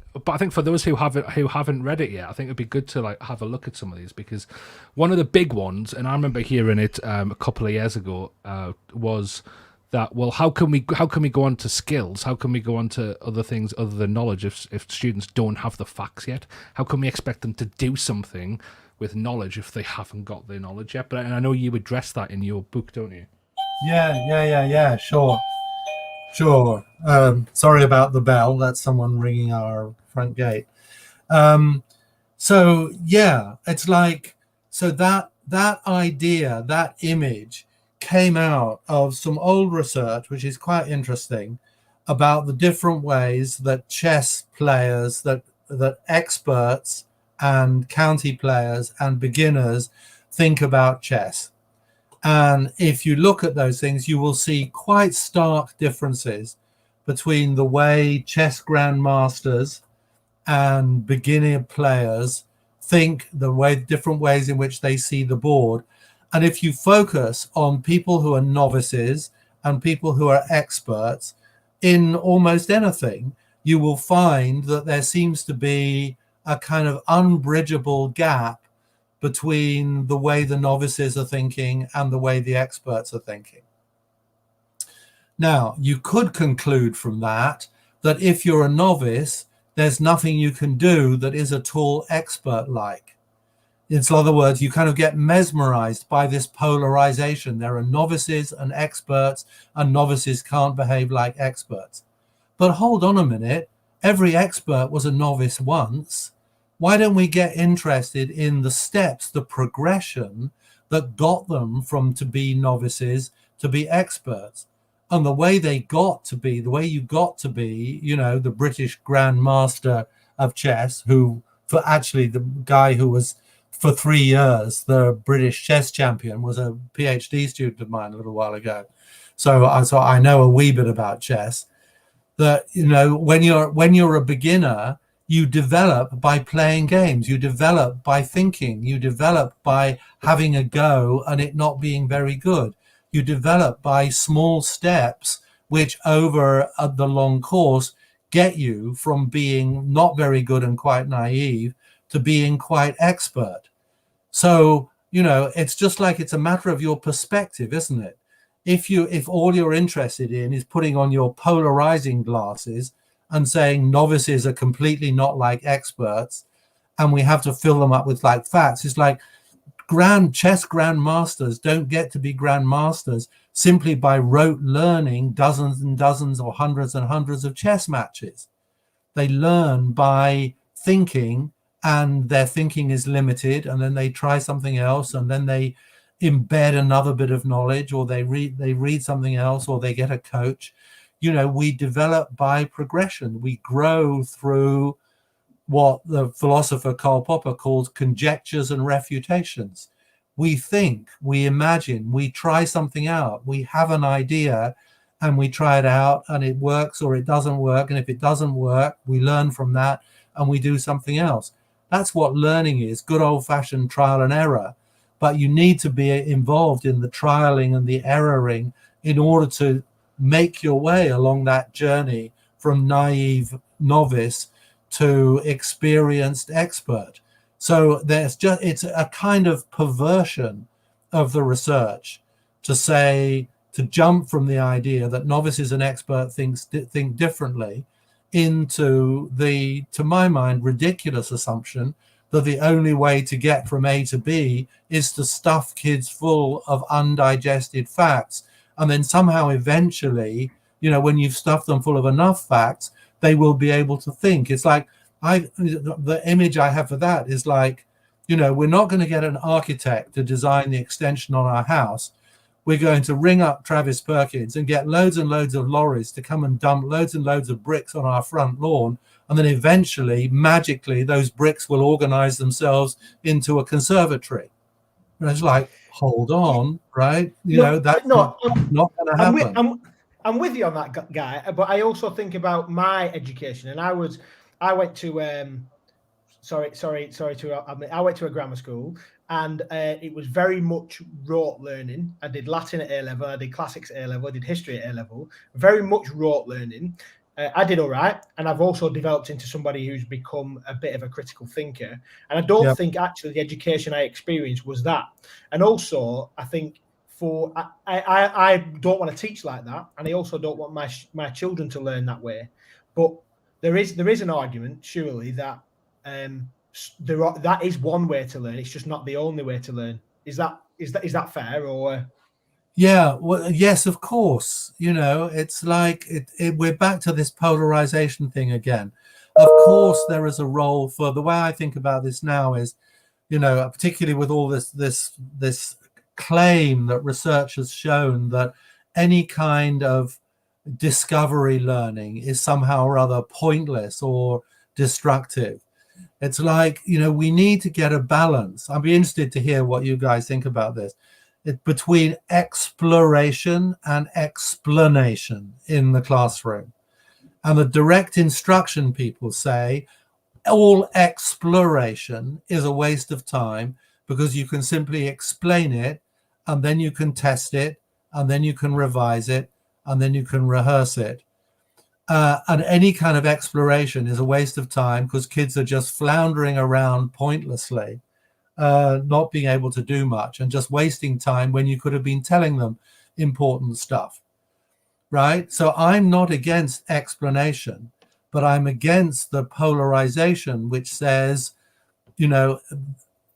for those who haven't read it yet, I think it'd be good to like have a look at some of these, because one of the big ones, and I remember hearing it a couple of years ago, was that, well, how can we go on to skills? How can we go on to other things other than knowledge if students don't have the facts yet? How can we expect them to do something with knowledge if they haven't got the knowledge yet? But I know you address that in your book, don't you? Yeah, sure. Sorry about the bell. That's someone ringing our front gate. So yeah, it's like, so that idea, that image came out of some old research, which is quite interesting, about the different ways that chess players, that experts and county players and beginners think about chess. And if you look at those things, you will see quite stark differences between the way chess grandmasters and beginner players think, different ways in which they see the board. And if you focus on people who are novices and people who are experts in almost anything, you will find that there seems to be a kind of unbridgeable gap between the way the novices are thinking and the way the experts are thinking. Now, you could conclude from that if you're a novice, there's nothing you can do that is at all expert-like. In other words, you kind of get mesmerized by this polarization. There are novices and experts, and novices can't behave like experts. But hold on a minute. Every expert was a novice once. Why don't we get interested in the steps, the progression that got them from to be novices to be experts? And the way they got to be, the way you got to be, the British Grand Master of chess, who, for actually the guy who was for 3 years, the British chess champion was a PhD student of mine a little while ago. So I know a wee bit about chess. That, you know, when you're a beginner, you develop by playing games, you develop by thinking, you develop by having a go and it not being very good. You develop by small steps, which over the long course get you from being not very good and quite naive to being quite expert. So, you know, it's just like it's a matter of your perspective, isn't it? If all you're interested in is putting on your polarizing glasses and saying novices are completely not like experts and we have to fill them up with like facts, it's like chess grandmasters don't get to be grandmasters simply by rote learning dozens and dozens or hundreds and hundreds of chess matches. They learn by thinking, and their thinking is limited, and then they try something else, and then they embed another bit of knowledge, or they read something else, or they get a coach. You know, we develop by progression. We grow through what the philosopher Karl Popper calls conjectures and refutations. We think, we imagine, we try something out, we have an idea and we try it out and it works or it doesn't work. And if it doesn't work, we learn from that and we do something else. That's what learning is, good old-fashioned trial and error. But you need to be involved in the trialing and the erroring in order to make your way along that journey from naive novice to experienced expert. So it's a kind of perversion of the research to jump from the idea that novices and expert think differently into the, to my mind, ridiculous assumption that the only way to get from A to B is to stuff kids full of undigested facts. And then somehow eventually, you know, when you've stuffed them full of enough facts, they will be able to think. It's like, the image I have for that is like, you know, we're not going to get an architect to design the extension on our house. We're going to ring up Travis Perkins and get loads and loads of lorries to come and dump loads and loads of bricks on our front lawn. And then eventually, magically, those bricks will organize themselves into a conservatory. And it's like, hold on, right? You know, that's not going to happen. I'm with you on that, Guy, but I also think about my education. And I went to I went to a grammar school, and it was very much rote learning. I did Latin at A level, I did classics at A level, I did history at A level. Very much rote learning. I did all right, and I've also developed into somebody who's become a bit of a critical thinker. And I don't think actually the education I experienced was that. And also, I think I don't want to teach like that, and I also don't want my children to learn that way. But there is an argument, surely, that that is one way to learn. It's just not the only way to learn. Is that fair, or? Yeah, well, yes, of course. You know, it's like we're back to this polarization thing again. Of course, there is a role for, the way I think about this now is, you know, particularly with all this claim that research has shown that any kind of discovery learning is somehow or other pointless or destructive. It's like, you know, we need to get a balance. I'd be interested to hear what you guys think about this. Between exploration and explanation in the classroom. And the direct instruction people say all exploration is a waste of time because you can simply explain it and then you can test it and then you can revise it and then you can rehearse it. And any kind of exploration is a waste of time because kids are just floundering around pointlessly. Not being able to do much and just wasting time when you could have been telling them important stuff, right? So I'm not against explanation, but I'm against the polarization which says, you know,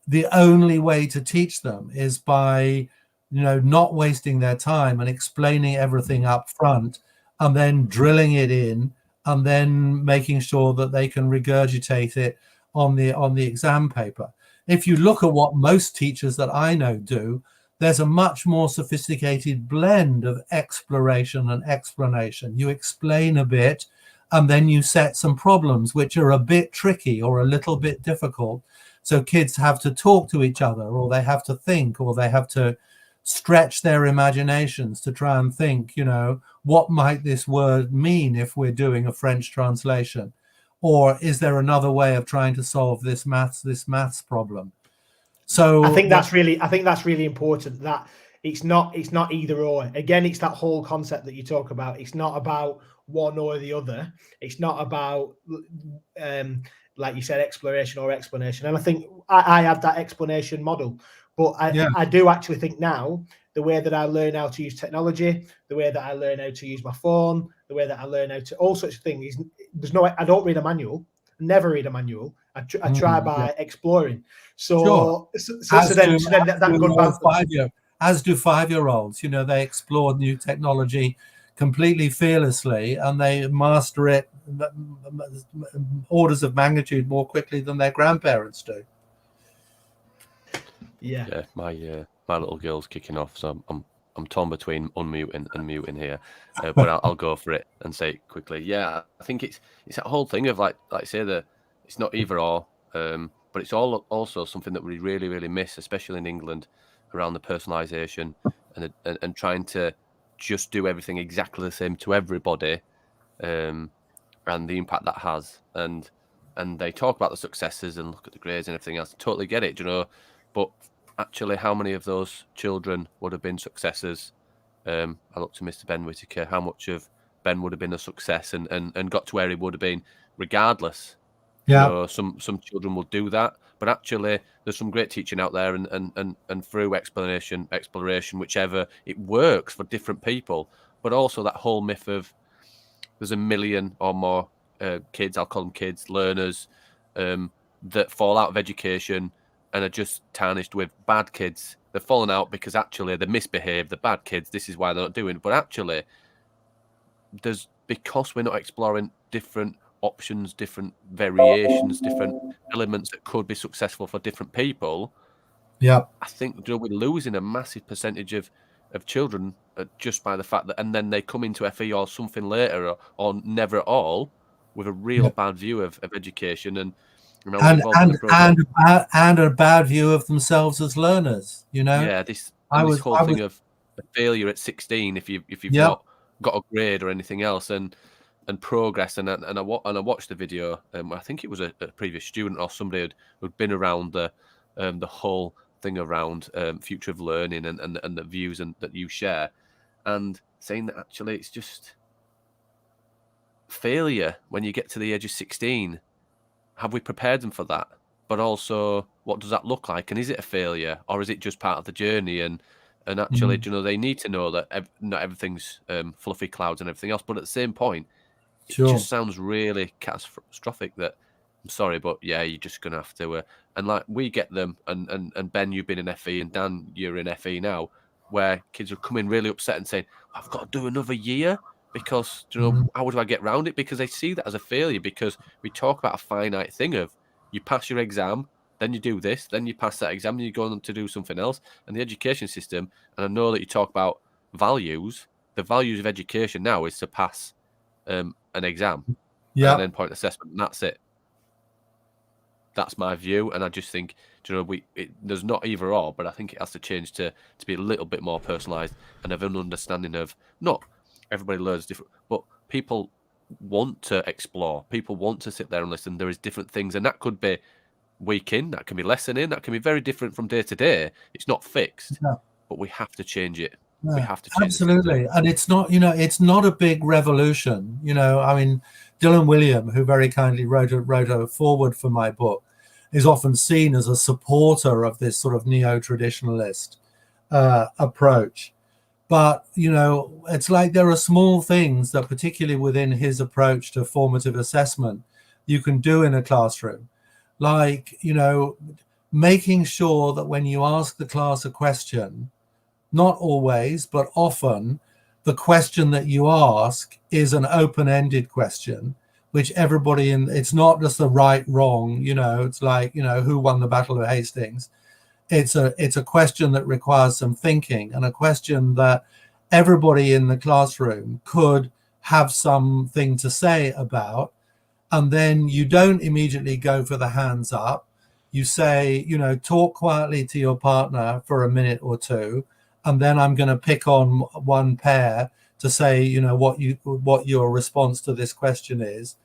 the only way to teach them is by, you know, not wasting their time and explaining everything up front and then drilling it in and then making sure that they can regurgitate it on the exam paper. If you look at what most teachers that I know do, there's a much more sophisticated blend of exploration and explanation. You explain a bit, and then you set some problems which are a bit tricky or a little bit difficult, So kids have to talk to each other, or they have to think, or they have to stretch their imaginations to try and think, what might this word mean if we're doing a French translation? Or is there another way of trying to solve this maths problem? So I think that's really important, that it's not either or. Again, it's that whole concept that you talk about. It's not about one or the other. It's not about like you said, exploration or explanation. And I think I have that explanation model. But I do actually think now, the way that I learn how to use technology, the way that I learn how to use my phone, the way that I learn how to all sorts of things, I don't read a manual, never read a manual. I try by exploring. So, sure. Then as do 5-year-olds. They explore new technology completely fearlessly, and they master it orders of magnitude more quickly than their grandparents do. Yeah. My little girl's kicking off, so I'm torn between unmuting and muting here, but I'll go for it and say it quickly. Yeah, I think it's that whole thing of like I say, that it's not either or, but it's also something that we really, really miss, especially in England, around the personalisation and trying to just do everything exactly the same to everybody, and the impact that has. And they talk about the successes and look at the grades and everything else. I totally get it, but actually, how many of those children would have been successes? I look to Mr. Ben Whittaker. How much of Ben would have been a success and got to where he would have been regardless? Yeah. Some children will do that, but actually, there's some great teaching out there, and through exploration, whichever, it works for different people. But also that whole myth of there's a million or more kids, I'll call them kids, learners, that fall out of education and are just tarnished with bad kids. They're falling out because actually they misbehave, the bad kids, this is why they're not doing it. But actually, because we're not exploring different options, different variations, different elements that could be successful for different people. Yeah, I think we're losing a massive percentage of children just by the fact that, and then they come into FE or something later, or never at all, with a real bad view of education and a bad view of themselves as learners. Yeah, this whole thing of failure at 16 if you've not got a grade or anything else, and progress. And I watched the video. I think it was a previous student or somebody who'd been around the whole thing around future of learning and the views that you share, and saying that actually it's just failure when you get to the age of 16. Have we prepared them for that? But also, what does that look like? And is it a failure, or is it just part of the journey? And actually, they need to know that not everything's fluffy clouds and everything else. But at the same point, it just sounds really catastrophic that, I'm sorry, but yeah, you're just going to have to. And like, we get them, and Ben, you've been in FE, and Dan, you're in FE now, where kids are coming really upset and saying, I've got to do another year. Because, how do I get around it? Because they see that as a failure, because we talk about a finite thing of you pass your exam, then you do this, then you pass that exam, and you go on to do something else. And the education system, and I know that you talk about values, the values of education now is to pass an exam, an endpoint assessment, and that's it. That's my view, and I just think, there's not either or, but I think it has to change to be a little bit more personalised and have an understanding of not everybody learns different, but people want to explore. People want to sit there and listen. There is different things, and that could be week in, that can be lesson in, that can be very different from day to day. It's not fixed, but we have to change it. We have to change absolutely, and it's not, it's not a big revolution. I mean, Dylan William, who very kindly wrote a foreword for my book, is often seen as a supporter of this sort of neo-traditionalist approach. But, it's like there are small things that, particularly within his approach to formative assessment, you can do in a classroom. Like, making sure that when you ask the class a question, not always, but often, the question that you ask is an open-ended question, which everybody it's not just the right, wrong, it's like, who won the Battle of Hastings? It's a question that requires some thinking, and a question that everybody in the classroom could have something to say about. And then you don't immediately go for the hands up. you say, you know, talk quietly to your partner for a minute or two, and then I'm going to pick on one pair to say, you know, what your response to this question is,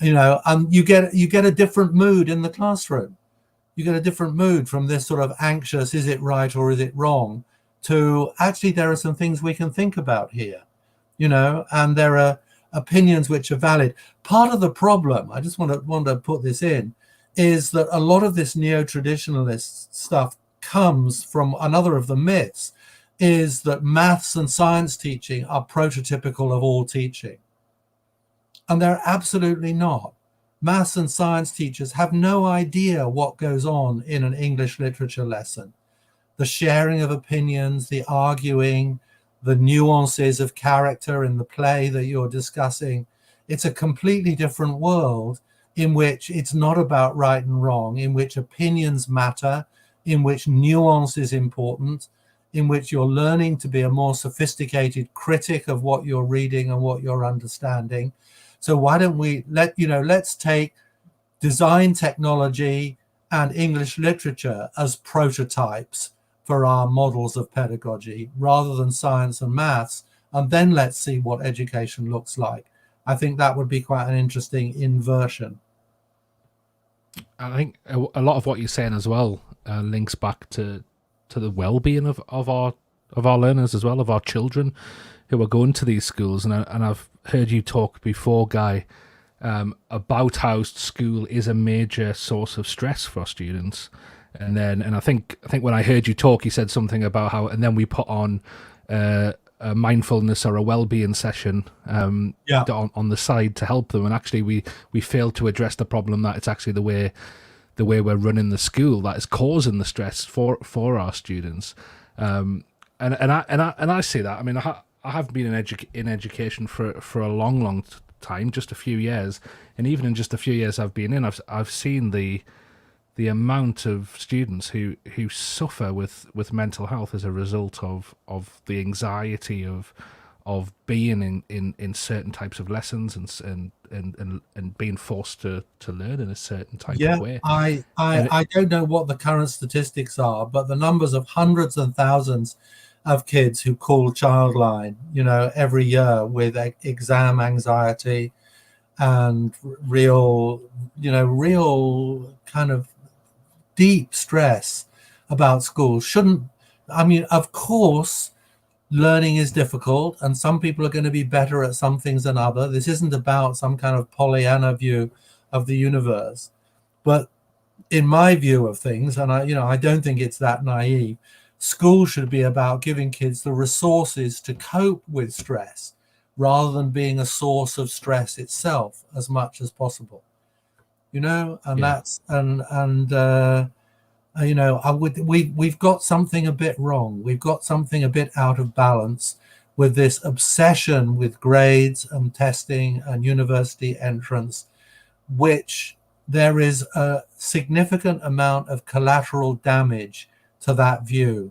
you know, and you get a different mood in the classroom. You get a different mood from this sort of anxious, is it right or is it wrong, to actually there are some things we can think about here, you know, and there are opinions which are valid. Part of the problem, I just want to put this in, is that a lot of this neo-traditionalist stuff comes from another of the myths, is that maths and science teaching are prototypical of all teaching. And they're absolutely not. Maths and science teachers have no idea what goes on in an English literature lesson. The sharing of opinions, the arguing, the nuances of character in the play that you're discussing. It's a completely different world in which it's not about right and wrong, in which opinions matter, in which nuance is important, in which you're learning to be a more sophisticated critic of what you're reading and what you're understanding. So why don't we let's take design technology and English literature as prototypes for our models of pedagogy rather than science and maths, and then let's see what education looks like. I think that would be quite an interesting inversion. I think a lot of what you're saying as well links back to the well-being of our learners as well, of our children who are going to these schools. And I've heard you talk before, Guy, about how school is a major source of stress for students. And I think when I heard you talk, you said something about how, and then we put on a mindfulness or a well-being session on the side to help them. And actually, we failed to address the problem that it's actually the way we're running the school that is causing the stress for our students. And I see that. I mean, I have been in education for a long time, just a few years, and even in just a few years I've been in, I've seen the amount of students who suffer with mental health as a result of the anxiety of being in certain types of lessons and being forced to learn in a certain type of way. I don't know what the current statistics are, but the numbers of hundreds and thousands of kids who call Childline, you know, every year with exam anxiety and real kind of deep stress about school of course, learning is difficult and some people are going to be better at some things than others. This isn't about some kind of Pollyanna view of the universe. But in my view of things, and I don't think it's that naive, school should be about giving kids the resources to cope with stress rather than being a source of stress itself as much as possible. You know, and that's we've got something a bit wrong. We've got something a bit out of balance with this obsession with grades and testing and university entrance, which there is a significant amount of collateral damage to that view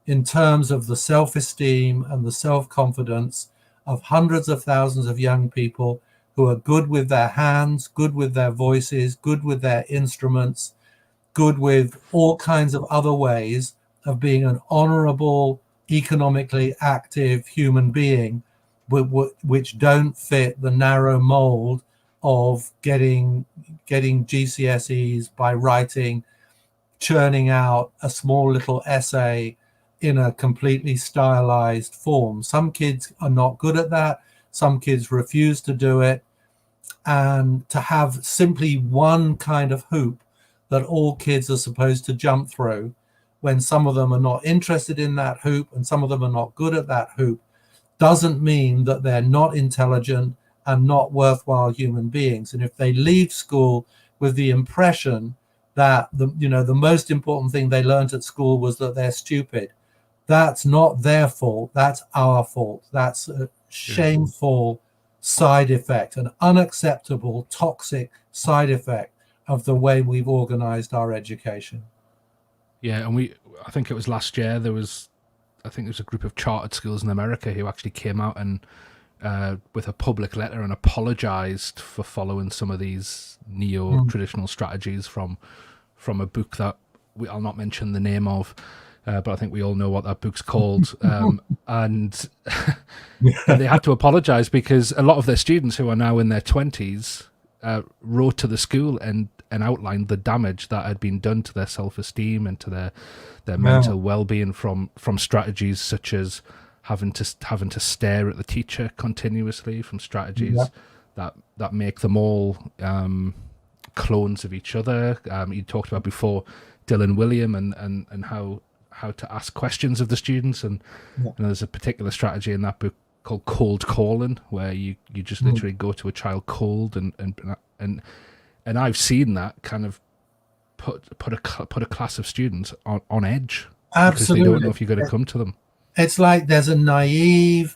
in terms of the self-esteem and the self-confidence of hundreds of thousands of young people who are good with their hands, good with their voices, good with their instruments, good with all kinds of other ways of being an honorable, economically active human being, which don't fit the narrow mold of getting GCSEs by writing, churning out a small little essay in a completely stylized form. Some kids are not good at that. Some kids refuse to do it. And to have simply one kind of hoop that all kids are supposed to jump through, when some of them are not interested in that hoop and some of them are not good at that hoop, doesn't mean that they're not intelligent and not worthwhile human beings. And if they leave school with the impression that the most important thing they learned at school was that they're stupid, that's not their fault. That's our fault. That's a shameful side effect, an unacceptable, toxic side effect of the way we've organized our education. Yeah, and I think it was last year, there was a group of chartered schools in America who actually came out and with a public letter and apologized for following some of these neo-traditional strategies from from a book that I'll not mention the name of, but I think we all know what that book's called. And they had to apologize because a lot of their students who are now in their 20s wrote to the school and outlined the damage that had been done to their self-esteem and to their mental well-being from strategies such as having to stare at the teacher continuously, from strategies that make them all clones of each other. You talked about before Dylan William and how to ask questions of the students, and there's a particular strategy in that book called cold calling, where you just literally go to a child cold and I've seen that kind of put a class of students on edge. Absolutely. Because they don't know if you're going to come to them. It's like there's a naive,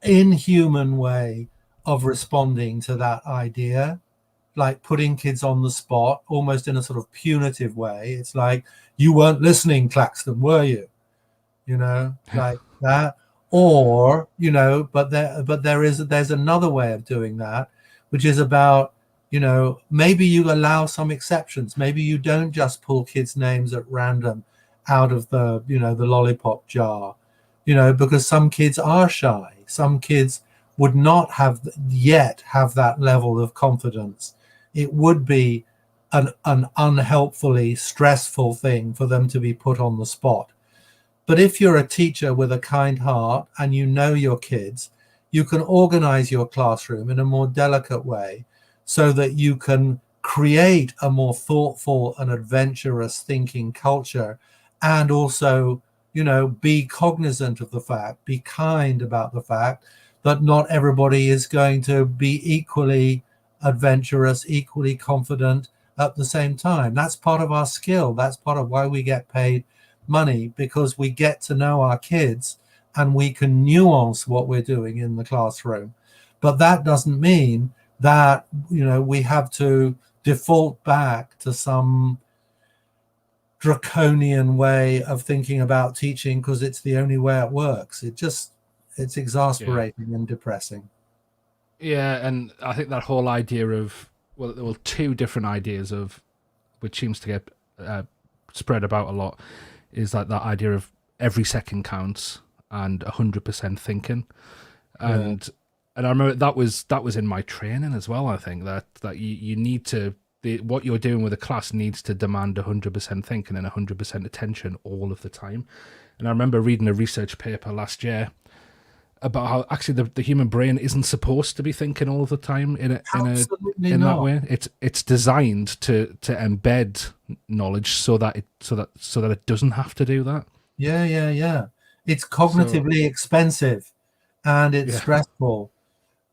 inhuman way of responding to that idea, like putting kids on the spot, almost in a sort of punitive way. It's like, you weren't listening, Claxton, were you? You know, like that. Or, you know, but there's another way of doing that, which is about, you know, maybe you allow some exceptions. Maybe you don't just pull kids' names at random out of the, you know, the lollipop jar, you know, because some kids are shy. Some kids would not have that level of confidence. It would be an unhelpfully stressful thing for them to be put on the spot. But if you're a teacher with a kind heart and you know your kids, you can organize your classroom in a more delicate way so that you can create a more thoughtful and adventurous thinking culture, and also, you know, be cognizant of the fact, be kind about the fact that not everybody is going to be equally adventurous, equally confident at the same time. That's part of our skill. That's part of why we get paid money, because we get to know our kids and we can nuance what we're doing in the classroom. But that doesn't mean that, you know, we have to default back to some draconian way of thinking about teaching because it's the only way it works. It's exasperating and depressing. Yeah, and I think that whole idea of, well, two different ideas of, which seems to get spread about a lot, is like that idea of every second counts and 100% thinking. And I remember that was in my training as well. I think that you need to, what you're doing with a class needs to demand 100% thinking and 100% attention all of the time. And I remember reading a research paper last year about how actually the human brain isn't supposed to be thinking all of the time in that way. It's designed to embed knowledge so that it doesn't have to do that. Yeah. It's cognitively expensive, and it's stressful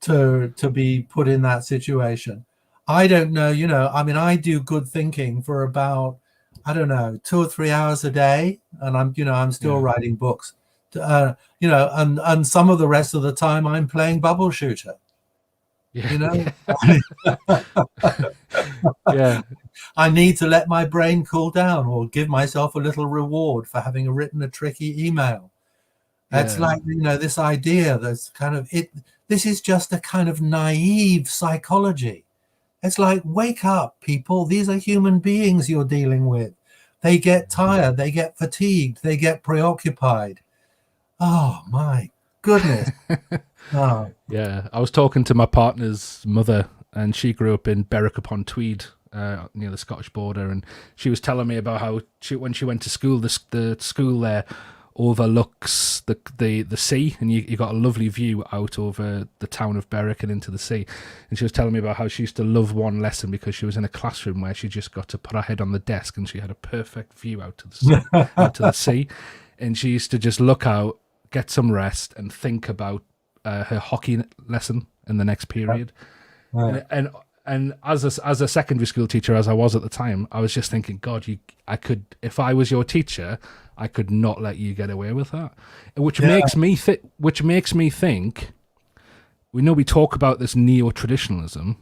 to be put in that situation. I don't know, you know, I mean, I do good thinking for about, I don't know, 2 or 3 hours a day, and I'm still writing books. You know, and some of the rest of the time I'm playing bubble shooter. You know, I need to let my brain cool down or give myself a little reward for having written a tricky email. It's like, you know, this idea that's kind of this is just a kind of naive psychology. It's like, wake up, people. These are human beings you're dealing with. They get tired, they get fatigued, they get preoccupied. Oh my goodness. Oh. Yeah, I was talking to my partner's mother, and she grew up in Berwick-upon-Tweed, near the Scottish border, and she was telling me about how when she went to school, the school there overlooks the sea, and you got a lovely view out over the town of Berwick and into the sea. And she was telling me about how she used to love one lesson because she was in a classroom where she just got to put her head on the desk and she had a perfect view out to the sea, and she used to just look out, get some rest, and think about her hockey lesson in the next period. And as a secondary school teacher, as I was at the time, I was just thinking, God, I could, if I was your teacher, I could not let you get away with that. Which makes me think. We know we talk about this neo-traditionalism.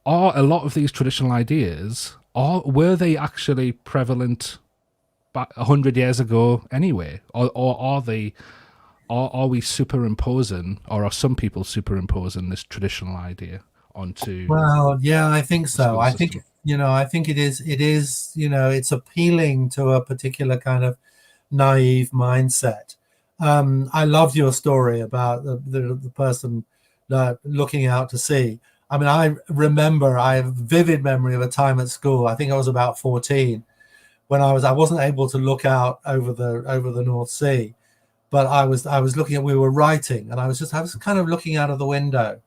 Are a lot of these traditional ideas were they actually prevalent back 100 years ago anyway, or are we superimposing, or are some people superimposing this traditional idea onto. Well, yeah, I think so. school I system. think, I think it is, it's appealing to a particular kind of naive mindset. I loved your story about the person looking out to sea. I mean, I have a vivid memory of a time at school. I think I was about 14 when I wasn't able to look out over the North Sea, but I was looking we were writing, and I was kind of looking out of the window,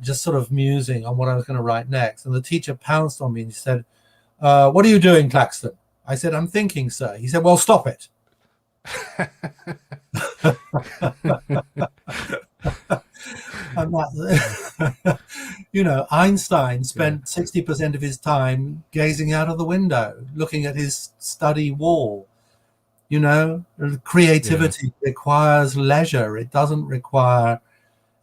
just sort of musing on what I was going to write next. And the teacher pounced on me and he said, "What are you doing, Claxton?" I said, "I'm thinking, sir." He said, "Well, stop it." And that, Einstein spent 60% of his time gazing out of the window, looking at his study wall. Creativity requires leisure. It doesn't require.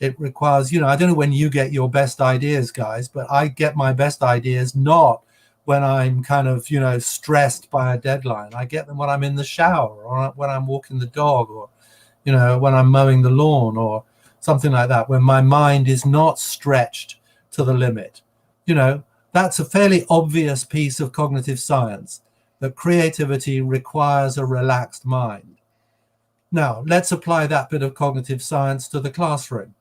It requires, I don't know when you get your best ideas, guys, but I get my best ideas not when I'm kind of, stressed by a deadline. I get them when I'm in the shower, or when I'm walking the dog, or, when I'm mowing the lawn, or something like that, when my mind is not stretched to the limit. That's a fairly obvious piece of cognitive science, that creativity requires a relaxed mind. Now, let's apply that bit of cognitive science to the classroom.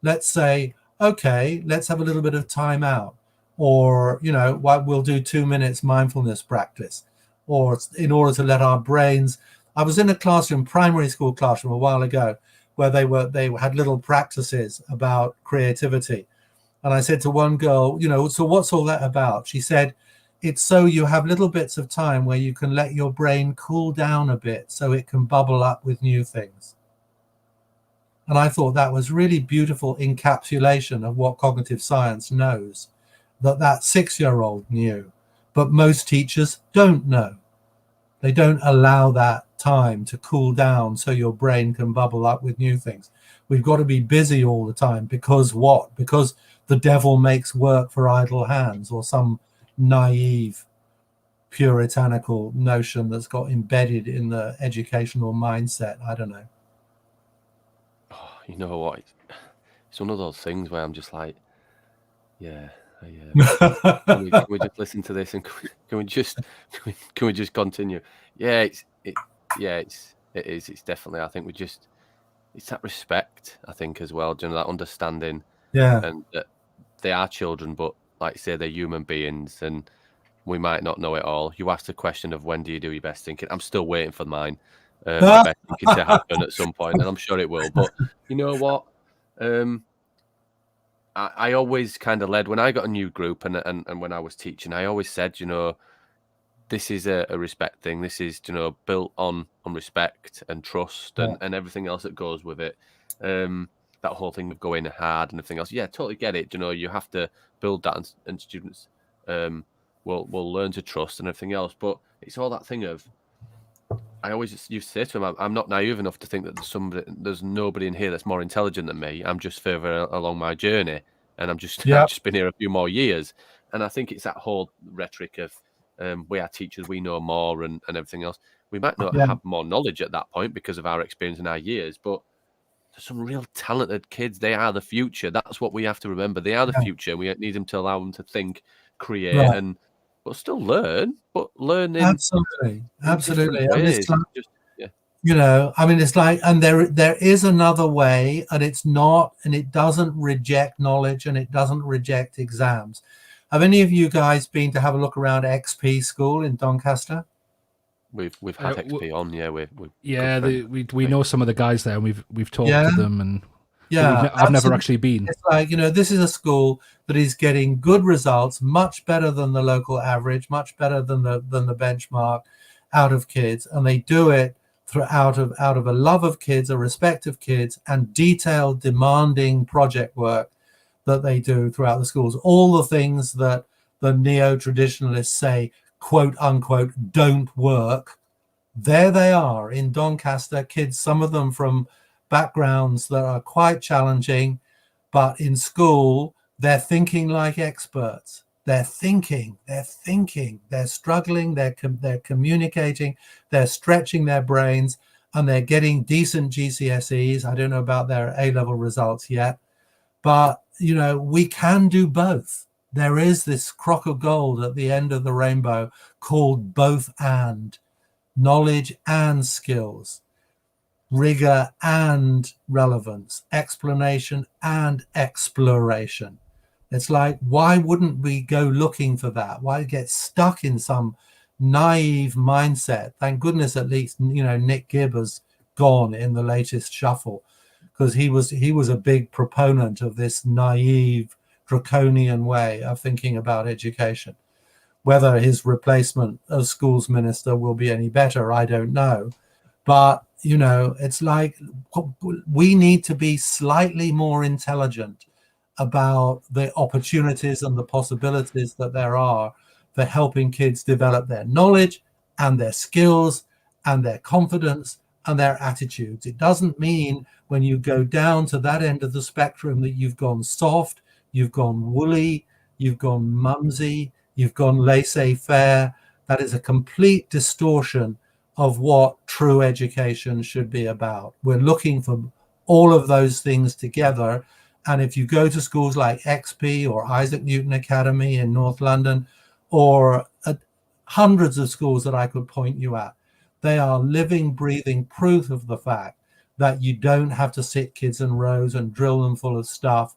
Let's say, okay, let's have a little bit of time out, or, we'll do 2 minutes mindfulness practice, or in order to let our brains. I was in a classroom, primary school classroom a while ago, where they had little practices about creativity. And I said to one girl, "So what's all that about?" She said, "It's so you have little bits of time where you can let your brain cool down a bit so it can bubble up with new things." And I thought that was really beautiful encapsulation of what cognitive science knows, that 6-year-old knew, but most teachers don't know. They don't allow that time to cool down so your brain can bubble up with new things. We've got to be busy all the time because what? Because the devil makes work for idle hands, or some naive puritanical notion that's got embedded in the educational mindset. I don't know. Oh, you know what? It's one of those things where I'm just like, yeah. Can we just listen to this, and can we just continue? Yeah, it is. It's definitely. I think it's that respect. I think as well, that understanding. Yeah. And that they are children, but like you say, they're human beings, and we might not know it all. You asked the question of when do you do your best thinking. I'm still waiting for mine, my best thinking to happen at some point, and I'm sure it will. But you know what? I always kind of led when I got a new group, and when I was teaching, I always said, this is a respect thing. This is, built on respect and trust and everything else that goes with it. That whole thing of going hard and everything else. Yeah, totally get it. You have to build that, and students will learn to trust and everything else. But it's all that thing of, I always used to say to them, I'm not naive enough to think that there's nobody in here that's more intelligent than me. I'm just further along my journey, and I've just been here a few more years. And I think it's that whole rhetoric of we are teachers, we know more, and everything else. We might not have more knowledge at that point because of our experience and our years, but there's some real talented kids. They are the future. That's what we have to remember. They are the future. We need them to allow them to think, create, and but still learn. But learning absolutely. And it's like, it's like, and there is another way, and it's not, and it doesn't reject knowledge, and it doesn't reject exams. Have any of you guys been to have a look around XP School in Doncaster? We've had XP on, we know some of the guys there, and we've talked to them, and I've never actually been. It's like, this is a school that is getting good results, much better than the local average, much better than the benchmark, out of kids, and they do it out of a love of kids, a respect of kids, and detailed, demanding project work that they do throughout the schools. All the things that the neo-traditionalists say, quote unquote, don't work. There they are in Doncaster. Kids, some of them from backgrounds that are quite challenging, but in school, they're thinking like experts. They're thinking, they're struggling, they're communicating, they're stretching their brains, and they're getting decent GCSEs. I don't know about their A-level results yet, But, you know, we can do both. There is this crock of gold at the end of the rainbow called both and, knowledge and skills, rigor and relevance, explanation and exploration. It's like, why wouldn't we go looking for that? Why get stuck in some naive mindset? Thank goodness at least, you know, Nick Gibb has gone in the latest shuffle, because he was a big proponent of this naive, draconian way of thinking about education. Whether his replacement as schools minister will be any better, I don't know. But, you know, it's like we need to be slightly more intelligent about the opportunities and the possibilities that there are for helping kids develop their knowledge and their skills and their confidence and their attitudes. It doesn't mean when you go down to that end of the spectrum that you've gone soft, you've gone woolly, you've gone mumsy, you've gone laissez-faire. That is a complete distortion of what true education should be about. We're looking for all of those things together. And if you go to schools like XP or Isaac Newton Academy in North London, or hundreds of schools that I could point you at, they are living, breathing proof of the fact that you don't have to sit kids in rows and drill them full of stuff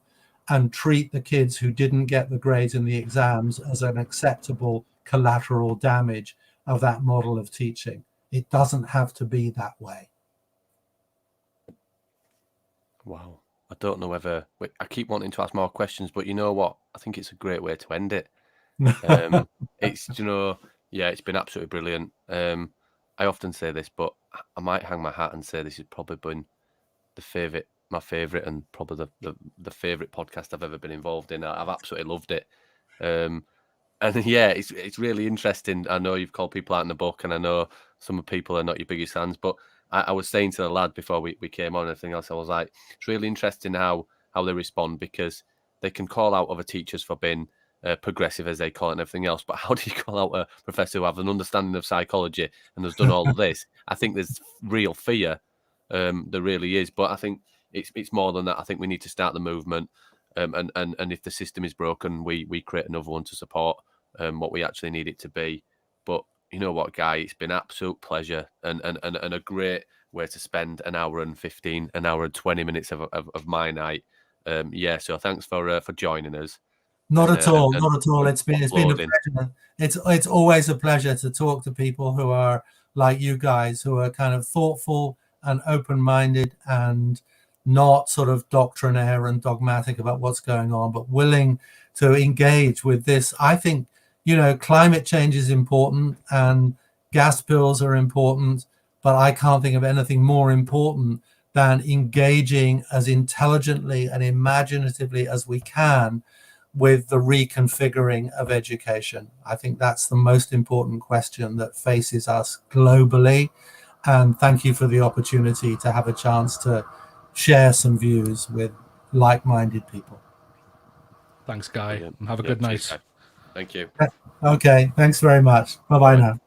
and treat the kids who didn't get the grades in the exams as an acceptable collateral damage of that model of teaching. It doesn't have to be that way. Wow. I don't know whether I keep wanting to ask more questions, but you know what? I think it's a great way to end it. It's, you know, yeah, it's been absolutely brilliant. I often say this, but I might hang my hat and say this has probably been my favourite, and probably the favourite podcast I've ever been involved in. I've absolutely loved it. And yeah, it's really interesting. I know you've called people out in the book, and I know some people are not your biggest fans, but I was saying to the lad before we came on and everything else, I was like, it's really interesting how they respond, because they can call out other teachers for being progressive, as they call it, and everything else. But how do you call out a professor who has an understanding of psychology and has done all of this? I think there's real fear. There really is. But I think it's more than that. I think we need to start the movement. And if the system is broken, we create another one to support what we actually need it to be. But you know what, Guy, it's been an absolute pleasure and a great way to spend an hour and 20 minutes of my night. Yeah, so thanks for joining us. Not at all. It's been a pleasure. It's always a pleasure to talk to people who are like you guys, who are kind of thoughtful and open-minded and not sort of doctrinaire and dogmatic about what's going on, but willing to engage with this. I think, you know, climate change is important and gas bills are important, but I can't think of anything more important than engaging as intelligently and imaginatively as we can with the reconfiguring of education. I think that's the most important question that faces us globally. And thank you for the opportunity to have a chance to share some views with like-minded people. Thanks, Guy, and have a good night. Thank you. Okay, thanks very much. Bye-bye now.